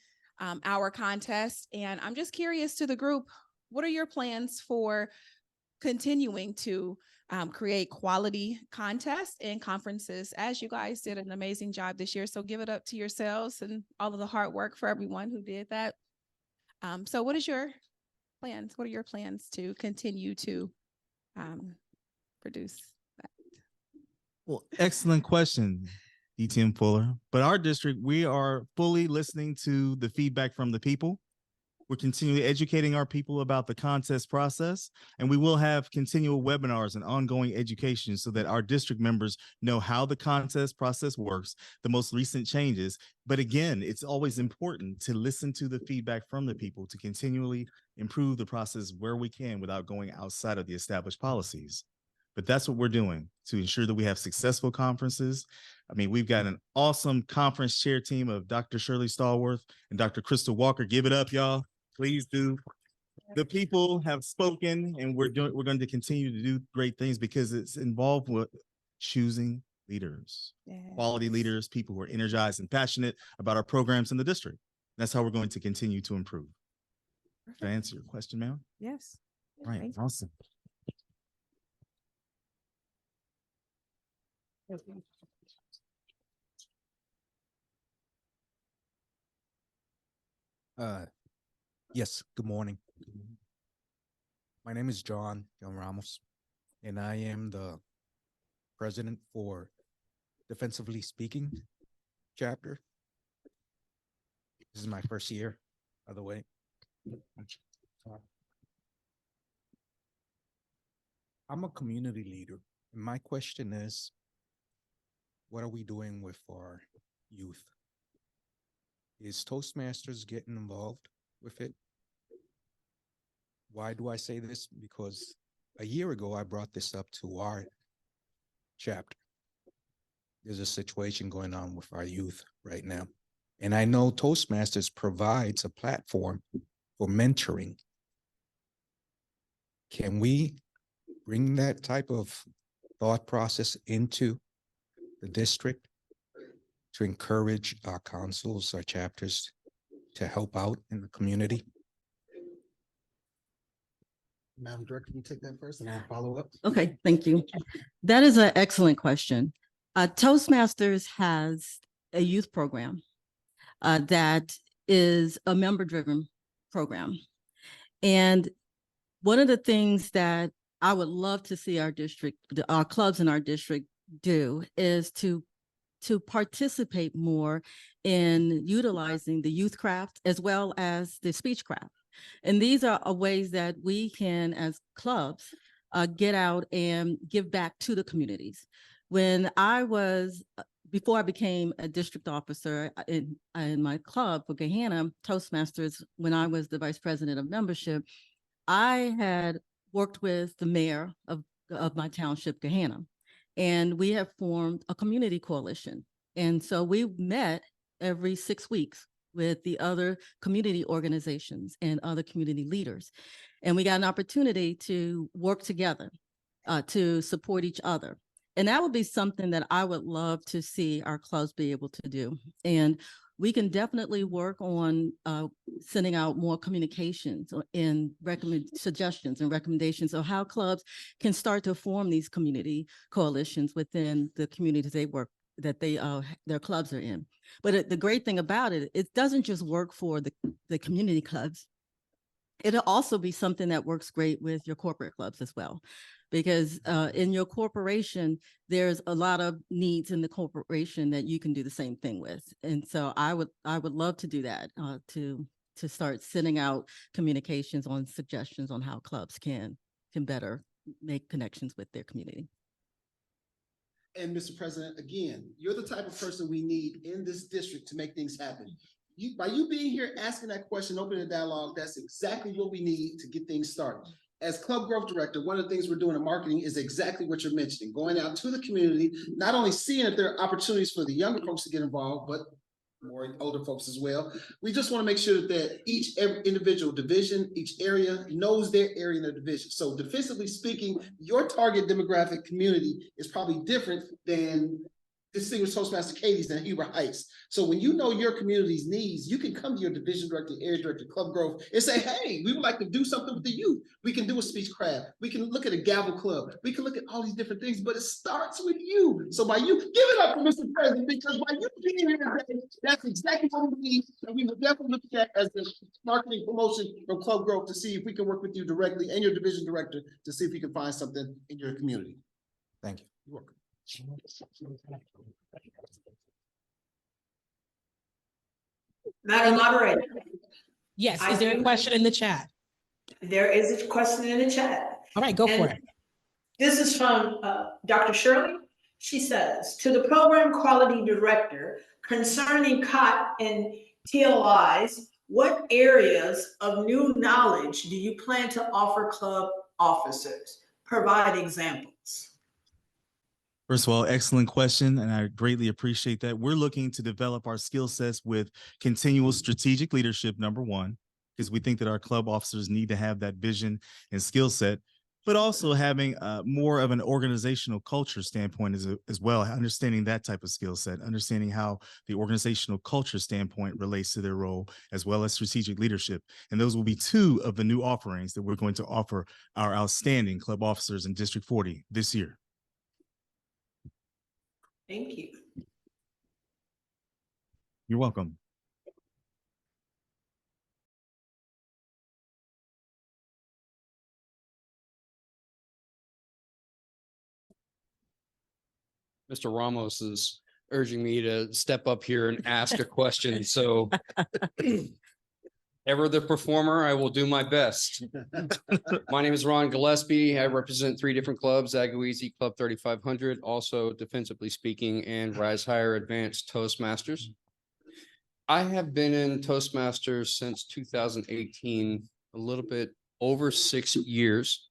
our contest, and I'm just curious to the group, what are your plans for continuing to create quality contests and conferences, as you guys did an amazing job this year. So give it up to yourselves and all of the hard work for everyone who did that. So what is your plans? What are your plans to continue to produce that? Well, excellent question, DTM Fuller. But our district, we are fully listening to the feedback from the people. We're continually educating our people about the contest process, and we will have continual webinars and ongoing education so that our district members know how the contest process works, the most recent changes. But again, it's always important to listen to the feedback from the people to continually improve the process where we can without going outside of the established policies. But that's what we're doing to ensure that we have successful conferences. I mean, we've got an awesome conference chair team of Dr. Shirley Stallworth and Dr. Crystal Walker. Give it up, y'all. Please do. The people have spoken, and we're going to continue to do great things because it's involved with choosing leaders, quality leaders, people who are energized and passionate about our programs in the district. That's how we're going to continue to improve. Perfect. Did I answer your question, ma'am? Yes. All right. Awesome. Yes, good morning. My name is John Ramos, and I am the president for Defensively Speaking chapter. This is my first year, by the way. I'm a community leader, and my question is, what are we doing with our youth? Is Toastmasters getting involved with it? Why do I say this? Because a year ago, I brought this up to our chapter. There's a situation going on with our youth right now. And I know Toastmasters provides a platform for mentoring. Can we bring that type of thought process into the district to encourage our councils, our chapters to help out in the community? Madam Director, can you take that first and I'll follow up? Okay, thank you. That is an excellent question. Toastmasters has a youth program that is a member-driven program. And one of the things that I would love to see our district, our clubs in our district do is to participate more in utilizing the youth craft as well as the speech craft. And these are ways that we can, as clubs, get out and give back to the communities. When I was, before I became a district officer in my club for Gahanna, Toastmasters, when I was the vice president of membership, I had worked with the mayor of my township, Gahanna, and we have formed a community coalition. And so we met every 6 weeks with the other community organizations and other community leaders. And we got an opportunity to work together to support each other. And that would be something that I would love to see our clubs be able to do. And we can definitely work on sending out more communications and suggestions and recommendations of how clubs can start to form these community coalitions within the communities they work that their clubs are in. But the great thing about it, it doesn't just work for the community clubs. It'll also be something that works great with your corporate clubs as well. Because in your corporation, there's a lot of needs in the corporation that you can do the same thing with. And so I would love to do that, to start sending out communications on suggestions on how clubs can better make connections with their community. And Mr. President, again, you're the type of person we need in this district to make things happen. By you being here, asking that question, opening the dialogue, that's exactly what we need to get things started. As Club Growth Director, one of the things we're doing in marketing is exactly what you're mentioning, going out to the community, not only seeing if there are opportunities for the younger folks to get involved, but more older folks as well. We just want to make sure that every individual division, each area knows their area in their division. So defensively speaking, your target demographic community is probably different than distinguished Toastmaster Katie's in Huber Heights. So when you know your community's needs, you can come to your division director, area director, club growth, and say, hey, we would like to do something with the youth. We can do a speech craft. We can look at a gavel club. We can look at all these different things, but it starts with you. So by you, give it up for Mr. President, because by you being here today, that's exactly what we need. And we will definitely look at as the marketing promotion from club growth to see if we can work with you directly and your division director to see if we can find something in your community. Thank you. You're welcome. Madam Moderator, Yes, I is there a do- question in the chat? there is a question in the chat. All right, go for And it. This is from Dr. Shirley. She says, to the program quality director concerning COT and TLIs, what areas of new knowledge do you plan to offer club officers? Provide examples. First of all, excellent question, and I greatly appreciate that. We're looking to develop our skill sets with continual strategic leadership, number one, because we think that our club officers need to have that vision and skill set, but also having more of an organizational culture standpoint as well, understanding that type of skill set, understanding how the organizational culture standpoint relates to their role, as well as strategic leadership. And those will be two of the new offerings that we're going to offer our outstanding club officers in District 40 this year. Thank you. You're welcome. Mr. Ramos is urging me to step up here and ask a question, so ever the performer, I will do my best. My name is Ron Gillespie. I represent 3 different clubs, Agaweezy Club 3500, also Defensively Speaking, and Rise Higher Advanced Toastmasters. I have been in Toastmasters since 2018, a little bit over 6 years.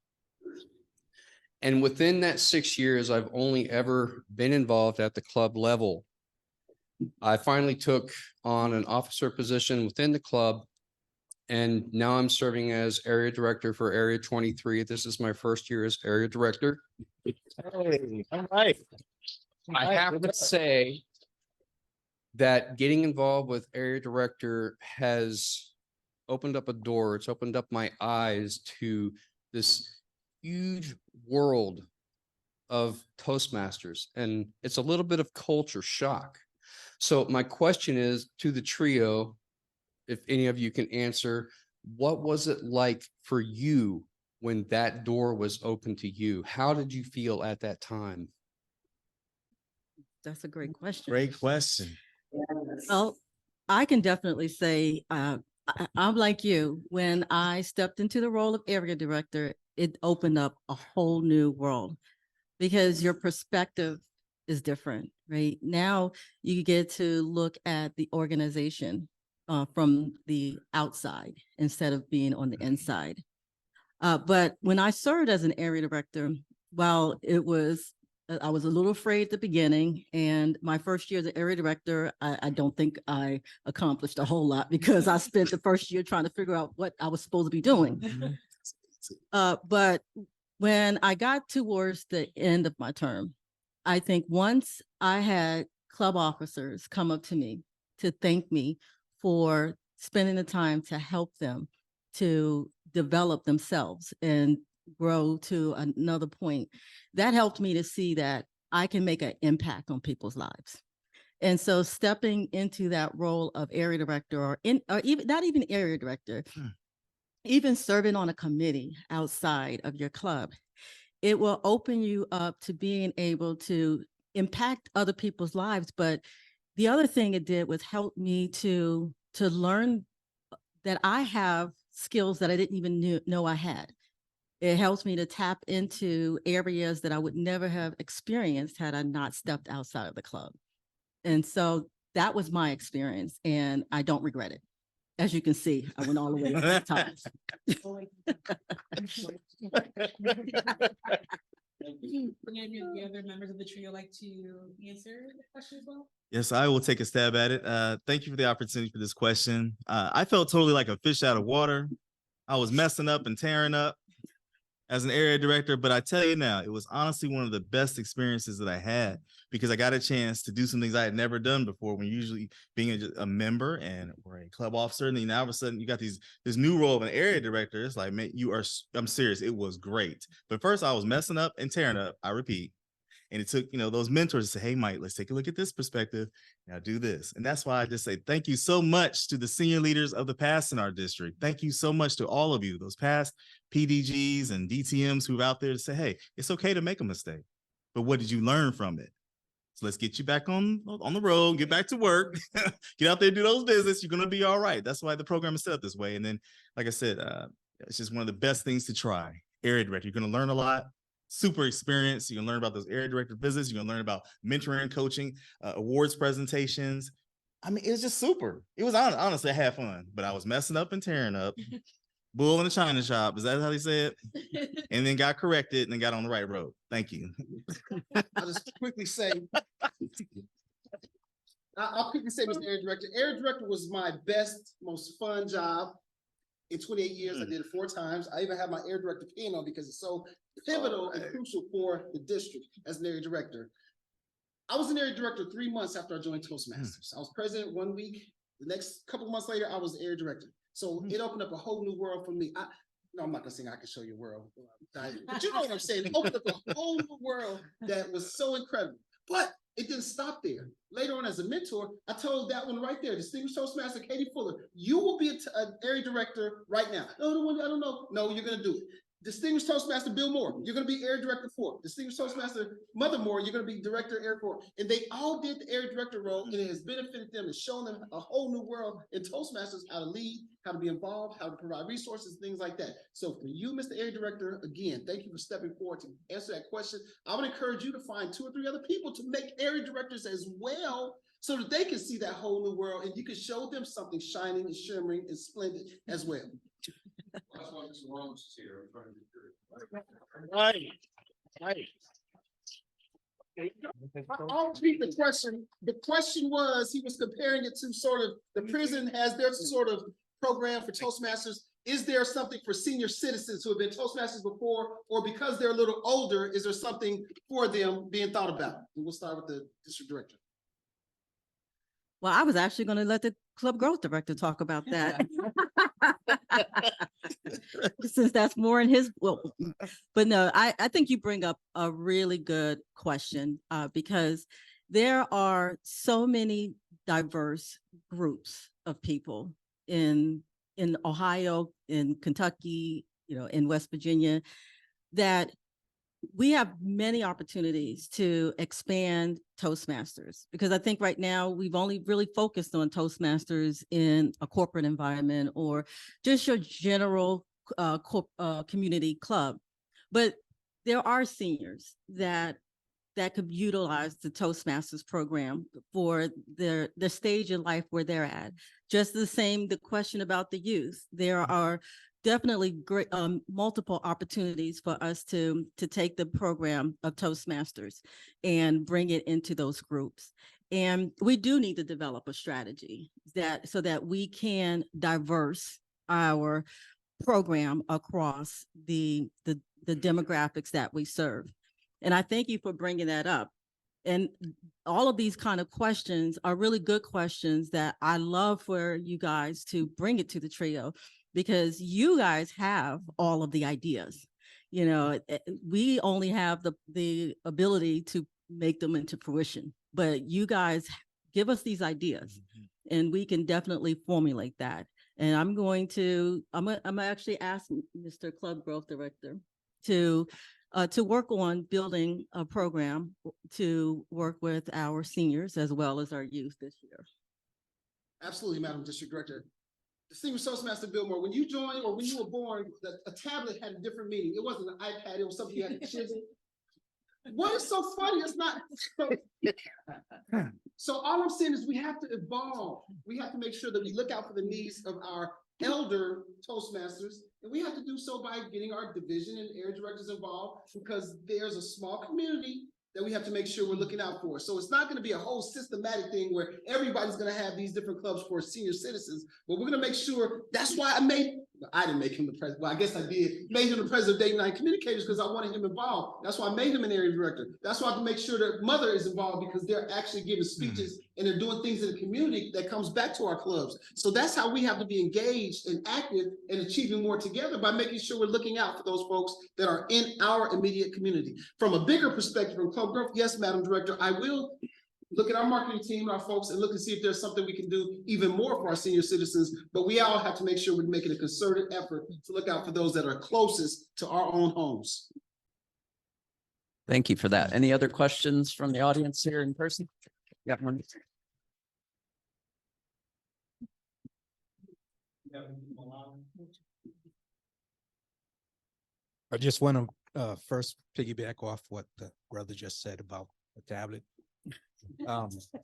And within that 6 years, I've only ever been involved at the club level. I finally took on an officer position within the club, and now I'm serving as area director for Area 23. This is my first year as area director. Hey, all right. I have to say that getting involved with area director has opened up a door. It's opened up my eyes to this huge world of Toastmasters, and it's a little bit of culture shock. So my question is to the trio, if any of you can answer, what was it like for you when that door was open to you? How did you feel at that time? That's a great question. Great question. Well, I can definitely say I'm like you. When I stepped into the role of area director, it opened up a whole new world because your perspective is different, right? Now you get to look at the organization from the outside instead of being on the inside. But when I served as an area director, while I was a little afraid at the beginning, and my first year as an area director, I don't think I accomplished a whole lot because I spent the first year trying to figure out what I was supposed to be doing. But when I got towards the end of my term, I think once I had club officers come up to me to thank me for spending the time to help them to develop themselves and grow to another point, that helped me to see that I can make an impact on people's lives. And so stepping into that role of area director or even not even area director, even serving on a committee outside of your club, it will open you up to being able to impact other people's lives. But the other thing it did was help me to learn that I have skills that I didn't even know I had. It helps me to tap into areas that I would never have experienced had I not stepped outside of the club. And so that was my experience, and I don't regret it. As you can see, I went all the way to the top. Any of the other members of the trio like to answer the question as well? Yes, I will take a stab at it. Thank you for the opportunity for this question. I felt totally like a fish out of water. I was messing up and tearing up. as an area director, but I tell you now, it was honestly one of the best experiences that I had because I got a chance to do some things I had never done before. When usually being a member and or a club officer, and then now all of a sudden you got this new role of an area director. It's like, man, I'm serious. It was great. But first I was messing up and tearing up. I repeat. And it took, those mentors to say, hey, Mike, let's take a look at this perspective. Now do this. And that's why I just say thank you so much to the senior leaders of the past in our district. Thank you so much to all of you, those past PDGs and DTMs who are out there to say, hey, it's okay to make a mistake. But what did you learn from it? So let's get you back on the road, get back to work, get out there, do those visits. You're going to be all right. That's why the program is set up this way. And then, like I said, it's just one of the best things to try. Area director, you're going to learn a lot. Super experience. You're gonna learn about those area director visits. You're gonna learn about mentoring, coaching, awards presentations. I mean, it was just super. It was honestly, I had fun, but I was messing up and tearing up. Bull in the china shop. Is that how they say it? And then got corrected and then got on the right road. Thank you. I'll just quickly say, I'll quickly say, Mr. Area Director, Area Director was my best, most fun job. In 28 years, I did it 4 times. I even have my area director pin on because it's so pivotal and crucial for the district as an area director. I was an area director 3 months after I joined Toastmasters. I was president 1 week. The next couple of months later, I was area director. So it opened up a whole new world for me. No, I'm not gonna sing I Can Show You a World, but you know what I'm saying. It opened up a whole new world that was so incredible. But it didn't stop there. Later on as a mentor, I told that one right there, distinguished Toastmaster Katie Fuller, you will be an area director right now. No, I don't know. No, you're gonna do it. Distinguished Toastmaster Bill Moore, you're gonna be area director 4. Distinguished Toastmaster Mother Moore, you're gonna be director area 4. And they all did the area director role, and it has benefited them and shown them a whole new world in Toastmasters, how to lead, how to be involved, how to provide resources, things like that. So for you, Mr. Area Director, again, thank you for stepping forward to answer that question. I would encourage you to find 2 or 3 other people to make area directors as well, so that they can see that whole new world and you can show them something shining and shimmering and splendid as well. That's why Mr. Ramos is here. I'm trying to be clear. Right. I'll repeat the question. The question was, he was comparing it to sort of, the prison has their sort of program for Toastmasters. Is there something for senior citizens who have been Toastmasters before, or because they're a little older, is there something for them being thought about? And we'll start with the district director. Well, I was actually going to let the club growth director talk about that. Since that's more in his, but no, I think you bring up a really good question because there are so many diverse groups of people in Ohio, in Kentucky, in West Virginia, that we have many opportunities to expand Toastmasters, because I think right now we've only really focused on Toastmasters in a corporate environment or just your general community club. But there are seniors that could utilize the Toastmasters program for their stage in life where they're at. Just the same, the question about the youth. There are definitely great multiple opportunities for us to take the program of Toastmasters and bring it into those groups. And we do need to develop a strategy so that we can diverse our program across the demographics that we serve. And I thank you for bringing that up. And all of these kind of questions are really good questions that I love for you guys to bring it to the trio, because you guys have all of the ideas. We only have the ability to make them into fruition, but you guys give us these ideas and we can definitely formulate that. And I'm actually ask Mr. Club Growth Director to work on building a program to work with our seniors as well as our youth this year. Absolutely, Madam District Director. Distinguished Toastmaster Bill Moore, when you joined or when you were born, a tablet had a different meaning. It wasn't an iPad, it was something you had to chisel. What is so funny? It's not. So all I'm saying is we have to evolve. We have to make sure that we look out for the needs of our elder Toastmasters, and we have to do so by getting our division and area directors involved, because there's a small community that we have to make sure we're looking out for. So it's not going to be a whole systematic thing where everybody's going to have these different clubs for senior citizens, but we're going to make sure. That's why I didn't make him the president. Well, I guess I did. Made him the president of Dayton Night Communicators because I wanted him involved. That's why I made him an area director. That's why I can make sure that Mother is involved because they're actually giving speeches and they're doing things in the community that comes back to our clubs. So that's how we have to be engaged and active and achieving more together by making sure we're looking out for those folks that are in our immediate community. From a bigger perspective from club growth, yes, Madam Director, I will look at our marketing team, our folks, and look and see if there's something we can do even more for our senior citizens. But we all have to make sure we're making a concerted effort to look out for those that are closest to our own homes. Thank you for that. Any other questions from the audience here in person? Got one. I just want to first piggyback off what the brother just said about the tablet.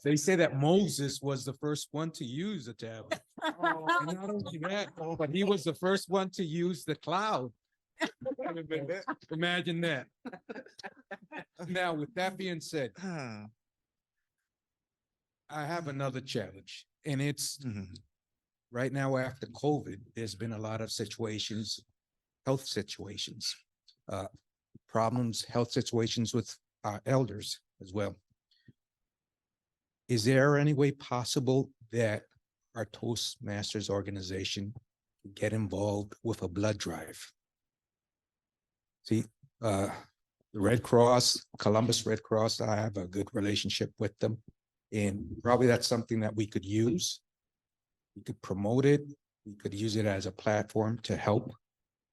They say that Moses was the first one to use a tablet. And not only that, but he was the first one to use the cloud. Imagine that. Now, with that being said, I have another challenge, and it's right now after COVID, there's been a lot of situations, health situations, problems, health situations with our elders as well. Is there any way possible that our Toastmasters organization can get involved with a blood drive? See, the Red Cross, Columbus Red Cross, I have a good relationship with them. And probably that's something that we could use. We could promote it. We could use it as a platform to help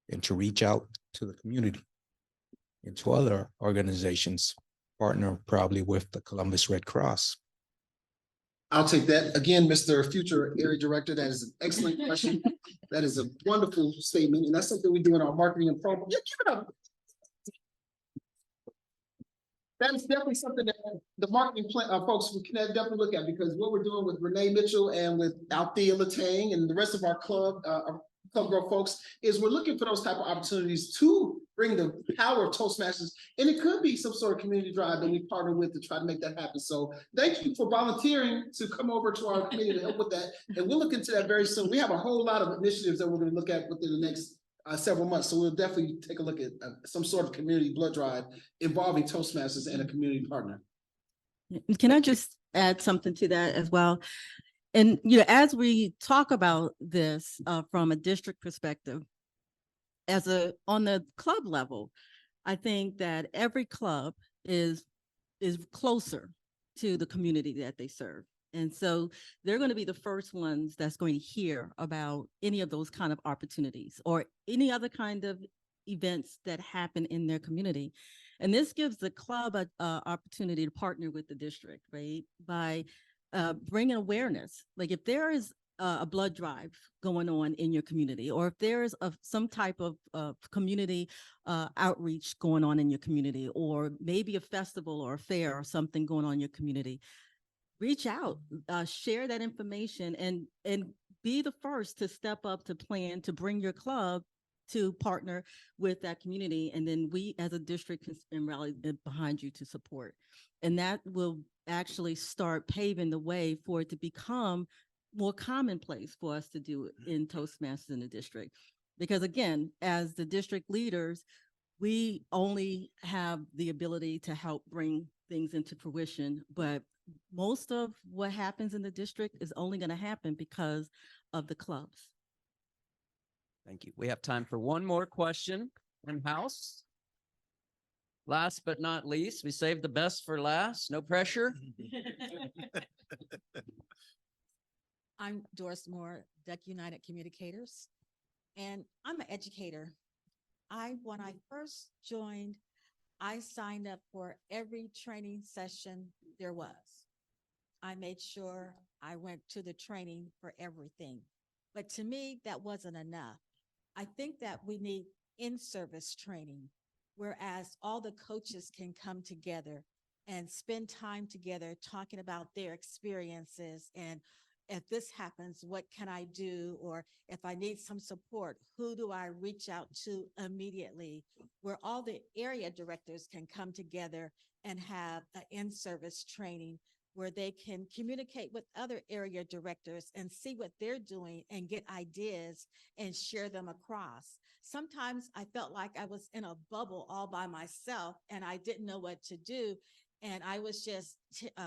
and to reach out to the community and to other organizations, partner probably with the Columbus Red Cross. I'll take that. Again, Mr. Future Area Director, that is an excellent question. That is a wonderful statement. And that's something we do in our marketing and program. Yeah, give it up. That is definitely something that the marketing folks we can definitely look at, because what we're doing with Renee Mitchell and with Althea Latang and the rest of our club growth folks is we're looking for those type of opportunities to bring the power of Toastmasters. And it could be some sort of community drive that we partner with to try to make that happen. So thank you for volunteering to come over to our committee to help with that. And we'll look into that very soon. We have a whole lot of initiatives that we're going to look at within the next several months. So we'll definitely take a look at some sort of community blood drive involving Toastmasters and a community partner. Can I just add something to that as well? And, you know, as we talk about this from a district perspective, on the club level, I think that every club is closer to the community that they serve. And so they're going to be the first ones that's going to hear about any of those kind of opportunities or any other kind of events that happen in their community. And this gives the club an opportunity to partner with the district, right? By bringing awareness. Like if there is a blood drive going on in your community, or if there's some type of community outreach going on in your community, or maybe a festival or a fair or something going on in your community, reach out, share that information, and be the first to step up to plan to bring your club to partner with that community. And then we as a district can rally behind you to support. And that will actually start paving the way for it to become more commonplace for us to do in Toastmasters in the district. Because again, as the district leaders, we only have the ability to help bring things into fruition, but most of what happens in the district is only going to happen because of the clubs. Thank you. We have time for one more question from House. Last but not least, we saved the best for last. No pressure. I'm Doris Moore, Duck United Communicators, and I'm an educator. When I first joined, I signed up for every training session there was. I made sure I went to the training for everything. But to me, that wasn't enough. I think that we need in-service training, whereas all the coaches can come together and spend time together talking about their experiences and if this happens, what can I do? Or if I need some support, who do I reach out to immediately? Where all the area directors can come together and have an in-service training where they can communicate with other area directors and see what they're doing and get ideas and share them across. Sometimes I felt like I was in a bubble all by myself and I didn't know what to do. And I was just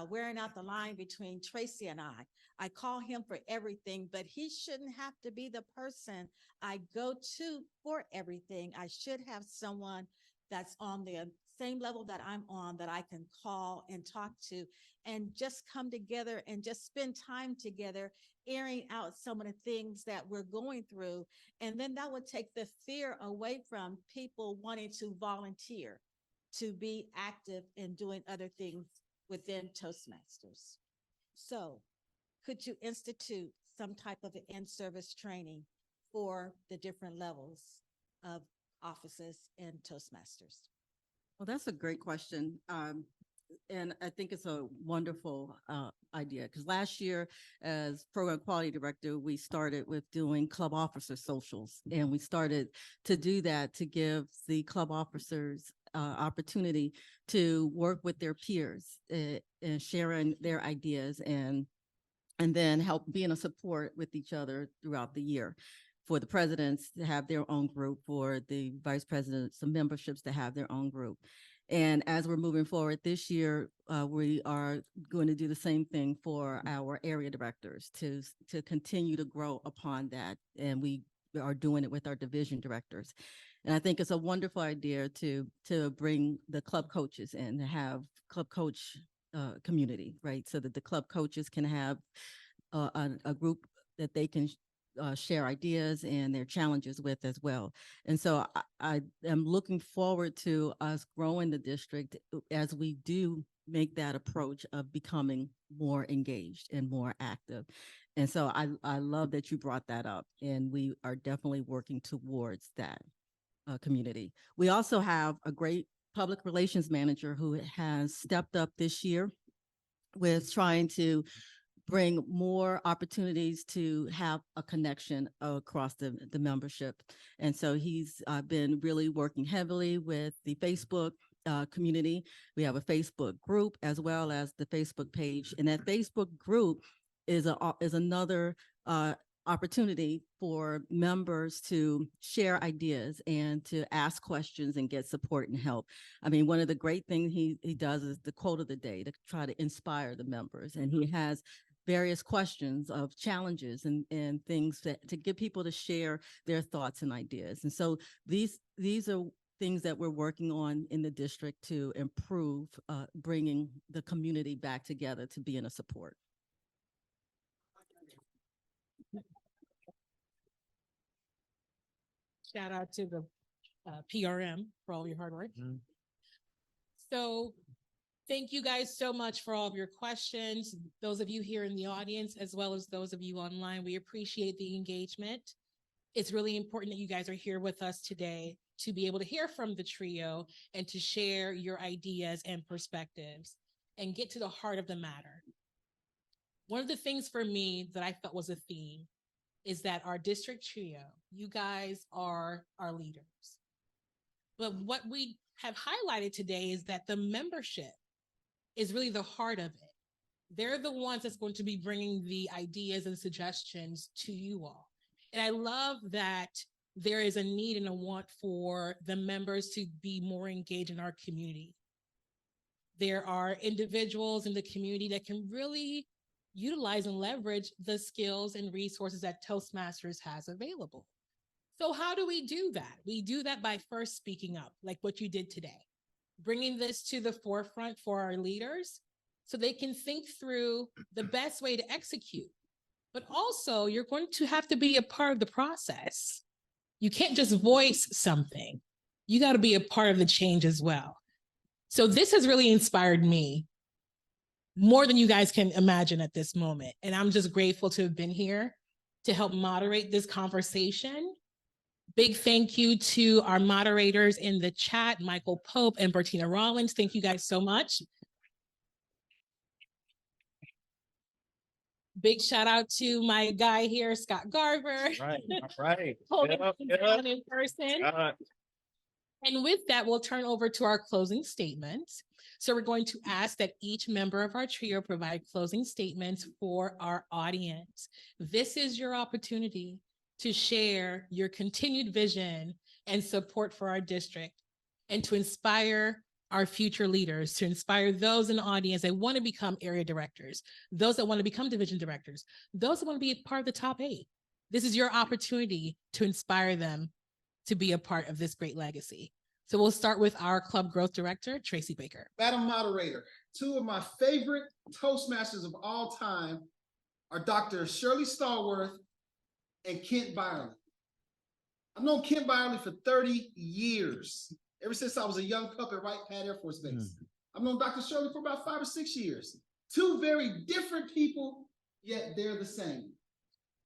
wearing out the line between Tracy and I. I call him for everything, but he shouldn't have to be the person I go to for everything. I should have someone that's on the same level that I'm on that I can call and talk to and just come together and just spend time together, airing out some of the things that we're going through. And then that would take the fear away from people wanting to volunteer, to be active in doing other things within Toastmasters. So could you institute some type of an in-service training for the different levels of offices in Toastmasters? Well, that's a great question. And I think it's a wonderful idea because last year as program quality director, we started with doing club officer socials, and we started to do that to give the club officers opportunity to work with their peers and sharing their ideas and then help being a support with each other throughout the year. For the presidents to have their own group, for the vice presidents, some memberships to have their own group. And as we're moving forward this year, we are going to do the same thing for our area directors to continue to grow upon that. And we are doing it with our division directors. And I think it's a wonderful idea to bring the club coaches in, to have club coach community, right? So that the club coaches can have a group that they can share ideas and their challenges with as well. And so I am looking forward to us growing the district as we do make that approach of becoming more engaged and more active. And so I love that you brought that up, and we are definitely working towards that community. We also have a great public relations manager who has stepped up this year with trying to bring more opportunities to have a connection across the membership. And so he's been really working heavily with the Facebook community. We have a Facebook group as well as the Facebook page. And that Facebook group is another opportunity for members to share ideas and to ask questions and get support and help. I mean, one of the great things he does is the quote of the day to try to inspire the members. And he has various questions of challenges and things to get people to share their thoughts and ideas. And so these are things that we're working on in the district to improve bringing the community back together to be in a support. Shout out to the PRM for all your hard work. Mm-hmm. So thank you guys so much for all of your questions. Those of you here in the audience, as well as those of you online, we appreciate the engagement. It's really important that you guys are here with us today to be able to hear from the trio and to share your ideas and perspectives and get to the heart of the matter. One of the things for me that I felt was a theme is that our district trio, you guys are our leaders. But what we have highlighted today is that the membership is really the heart of it. They're the ones that's going to be bringing the ideas and suggestions to you all. And I love that there is a need and a want for the members to be more engaged in our community. There are individuals in the community that can really utilize and leverage the skills and resources that Toastmasters has available. So how do we do that? We do that by first speaking up, like what you did today, bringing this to the forefront for our leaders so they can think through the best way to execute. But also, you're going to have to be a part of the process. You can't just voice something. You got to be a part of the change as well. So this has really inspired me more than you guys can imagine at this moment. And I'm just grateful to have been here to help moderate this conversation. Big thank you to our moderators in the chat, Michael Pope and Bertina Rollins. Thank you guys so much. Big shout out to my guy here, Scott Garver. Right, right. Holding Yep, things yep. down in person. Got And with that, we'll turn over to our closing statements. So we're going to ask that each member of our trio provide closing statements for our audience. This is your opportunity to share your continued vision and support for our district and to inspire our future leaders, to inspire those in the audience that want to become area directors, those that want to become division directors, those that want to be a part of the top 8. This is your opportunity to inspire them to be a part of this great legacy. So we'll start with our club growth director, Tracy Baker. Madam Moderator, 2 of my favorite Toastmasters of all time are Dr. Shirley Stallworth and Kent Byerly. I've known Kent Byerly for 30 years, ever since I was a young pup at Wright Pat Air Force Base. I've known Dr. Shirley for about 5 or 6 years. 2 very different people, yet they're the same.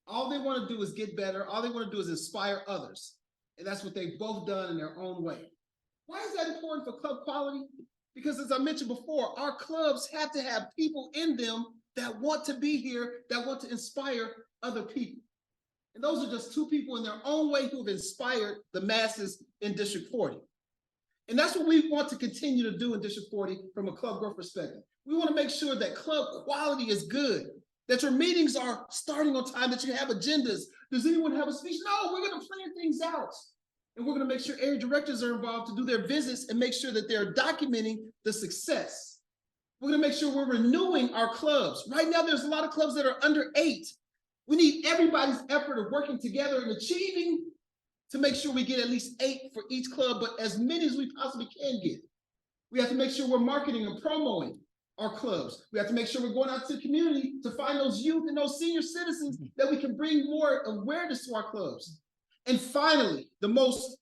All they want to do is get better. All they want to do is inspire others. And that's what they've both done in their own way. Why is that important for club quality? Because as I mentioned before, our clubs have to have people in them that want to be here, that want to inspire other people. And those are just 2 people in their own way who have inspired the masses in District 40. And that's what we want to continue to do in District 40 from a club growth perspective. We want to make sure that club quality is good, that your meetings are starting on time, that you have agendas. Does anyone have a speech? No, we're going to plan things out. And we're going to make sure area directors are involved to do their visits and make sure that they're documenting the success. We're going to make sure we're renewing our clubs. Right now, there's a lot of clubs that are under 8. We need everybody's effort of working together and achieving to make sure we get at least 8 for each club, but as many as we possibly can get. We have to make sure we're marketing and promoting our clubs. We have to make sure we're going out to the community to find those youth and those senior citizens that we can bring more awareness to our clubs. And finally, the most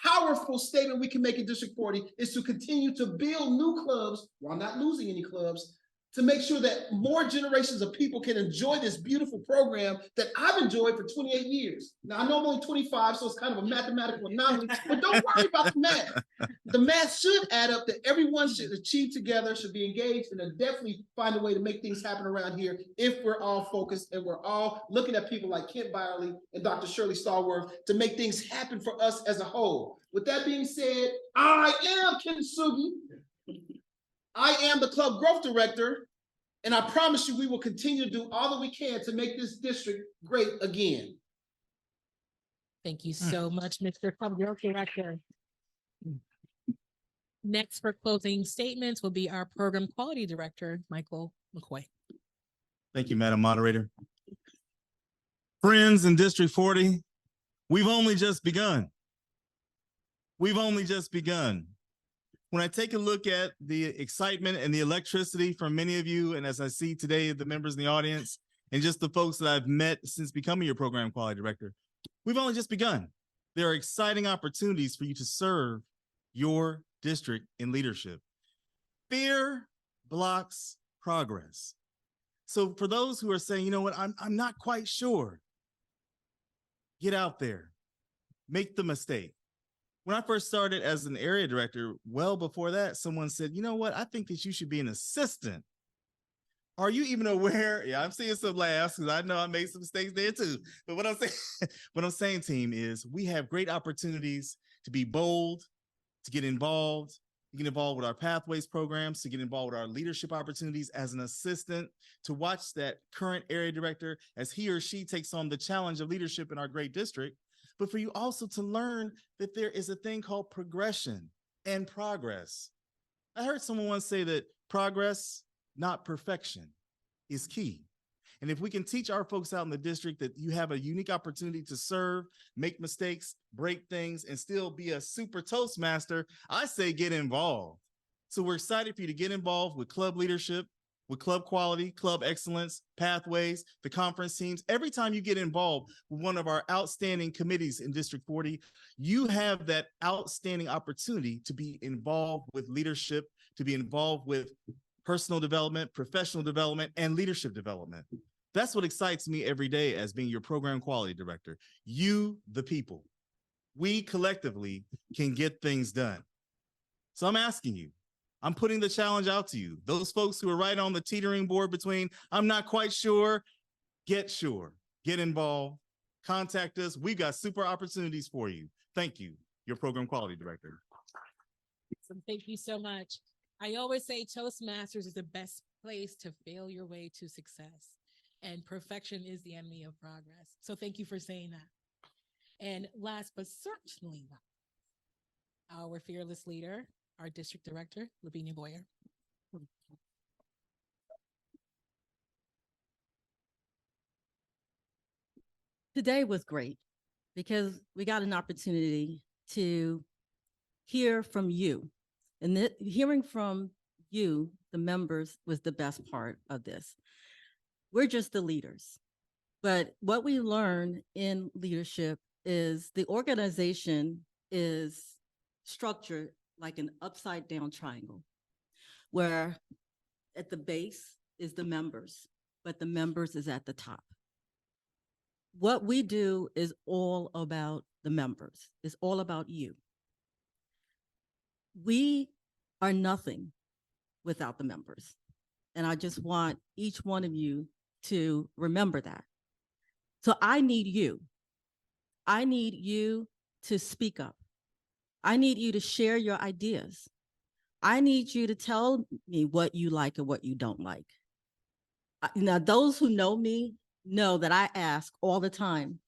powerful statement we can make in District 40 is to continue to build new clubs while not losing any clubs, to make sure that more generations of people can enjoy this beautiful program that I've enjoyed for 28 years. Now, I know I'm only 25, so it's kind of a mathematical anomaly, but don't worry about the math. The math should add up that everyone should achieve together, should be engaged, and definitely find a way to make things happen around here if we're all focused and we're all looking at people like Kent Byerly and Dr. Shirley Stallworth to make things happen for us as a whole. With that being said, I am Ken Sugi. I am the club growth director, and I promise you we will continue to do all that we can to make this district great again. Thank you so much, Mr. Club Growth Director. Next for closing statements will be our Program Quality Director, Michael McCoy. Thank you, Madam Moderator. Friends in District 40, we've only just begun. We've only just begun. When I take a look at the excitement and the electricity from many of you, and as I see today, the members in the audience, and just the folks that I've met since becoming your Program Quality Director, we've only just begun. There are exciting opportunities for you to serve your district in leadership. Fear blocks progress. So for those who are saying, you know what, I'm not quite sure, get out there, make the mistake. When I first started as an area director, well before that, someone said, you know what, I think that you should be an assistant. Are you even aware? Yeah, I'm seeing some laughs because I know I made some mistakes there too. But what I'm saying, team, is we have great opportunities to be bold, to get involved with our pathways programs, to get involved with our leadership opportunities as an assistant, to watch that current area director as he or she takes on the challenge of leadership in our great district. But for you also to learn that there is a thing called progression and progress. I heard someone once say that progress, not perfection, is key. And if we can teach our folks out in the district that you have a unique opportunity to serve, make mistakes, break things, and still be a super Toastmaster, I say get involved. So we're excited for you to get involved with club leadership, with club quality, club excellence, pathways, the conference teams. Every time you get involved with one of our outstanding committees in District 40, you have that outstanding opportunity to be involved with leadership, to be involved with personal development, professional development, and leadership development. That's what excites me every day as being your program quality director. You, the people, we collectively can get things done. So I'm asking you, I'm putting the challenge out to you. Those folks who are right on the teetering board between, I'm not quite sure, get sure, get involved, contact us. We've got super opportunities for you. Thank you, your program quality director. So thank you so much. I always say Toastmasters is the best place to fail your way to success, and perfection is the enemy of progress. So thank you for saying that. And last but certainly not, our fearless leader, our district director, Lavinia Boyer. Today was great because we got an opportunity to hear from you. And hearing from you, the members, was the best part of this. We're just the leaders. But what we learn in leadership is the organization is structured like an upside down triangle, where at the base is the members, but the members is at the top. What we do is all about the members. It's all about you. We are nothing without the members. And I just want each one of you to remember that. So I need you. I need you to speak up. I need you to share your ideas. I need you to tell me what you like and what you don't like. Now, those who know me know that I ask all the time,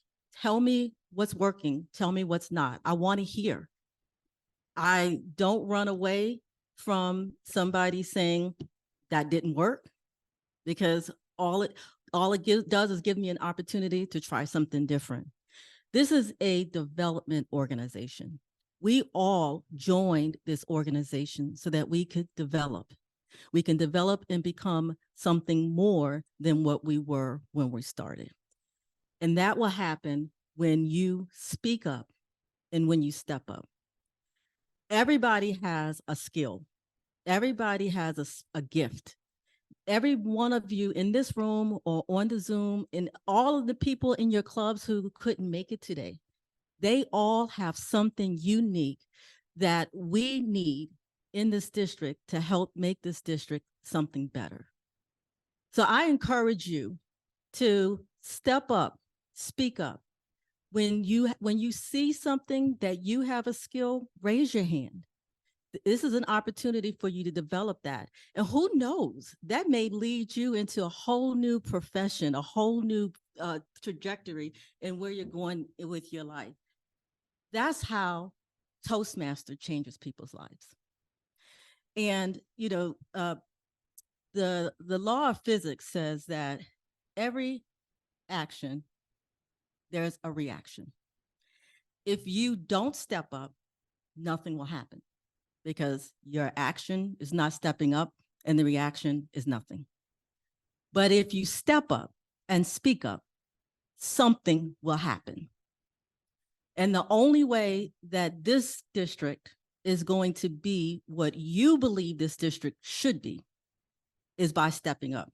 tell me what's working, tell me what's not. I want to hear. I don't run away from somebody saying that didn't work, because all it does is give me an opportunity to try something different. This is a development organization. We all joined this organization so that we could develop. We can develop and become something more than what we were when we started. And that will happen when you speak up and when you step up. Everybody has a skill. Everybody has a gift. Every one of you in this room or on the Zoom, and all of the people in your clubs who couldn't make it today, they all have something unique that we need in this district to help make this district something better. So I encourage you to step up, speak up. When you see something that you have a skill, raise your hand. This is an opportunity for you to develop that. And who knows, that may lead you into a whole new profession, a whole new trajectory in where you're going with your life. That's how Toastmaster changes people's lives. And, you know, the law of physics says that every action, there's a reaction. If you don't step up, nothing will happen, because your action is not stepping up and the reaction is nothing. But if you step up and speak up, something will happen. And the only way that this district is going to be what you believe this district should be is by stepping up.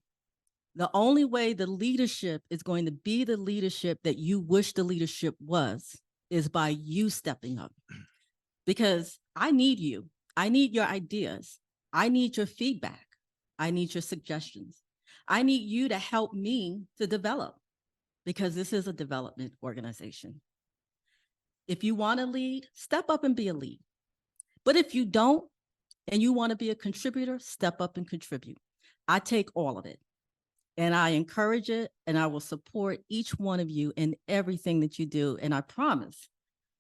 The only way the leadership is going to be the leadership that you wish the leadership was is by you stepping up. Because I need you. I need your ideas. I need your feedback. I need your suggestions. I need you to help me to develop, because this is a development organization. If you want to lead, step up and be a lead. But if you don't, and you want to be a contributor, step up and contribute. I take all of it, and I encourage it, and I will support each one of you in everything that you do. And I promise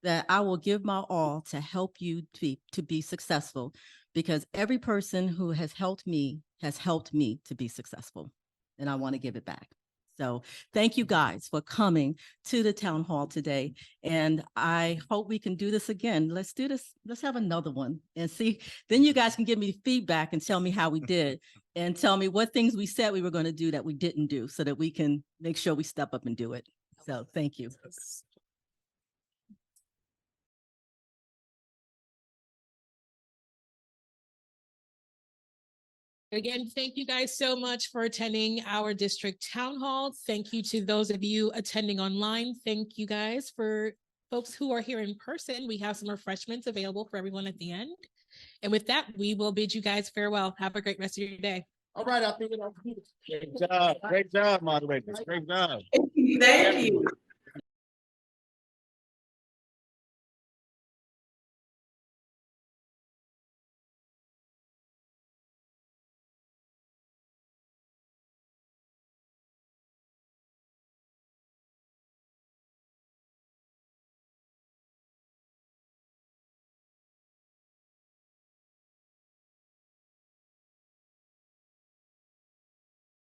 that I will give my all to help you to be successful, because every person who has helped me to be successful, and I want to give it back. So thank you guys for coming to the town hall today. And I hope we can do this again. Let's do this. Let's have another one and see. Then you guys can give me feedback and tell me how we did, and tell me what things we said we were going to do that we didn't do, so that we can make sure we step up and do it. So thank you. Again, thank you guys so much for attending our district town hall. Thank you to those of you attending online. Thank you guys. For folks who are here in person, we have some refreshments available for everyone at the end. And with that, we will bid you guys farewell. Have a great rest of your day. All right, I think. Great job, moderators. Great job. Thank you.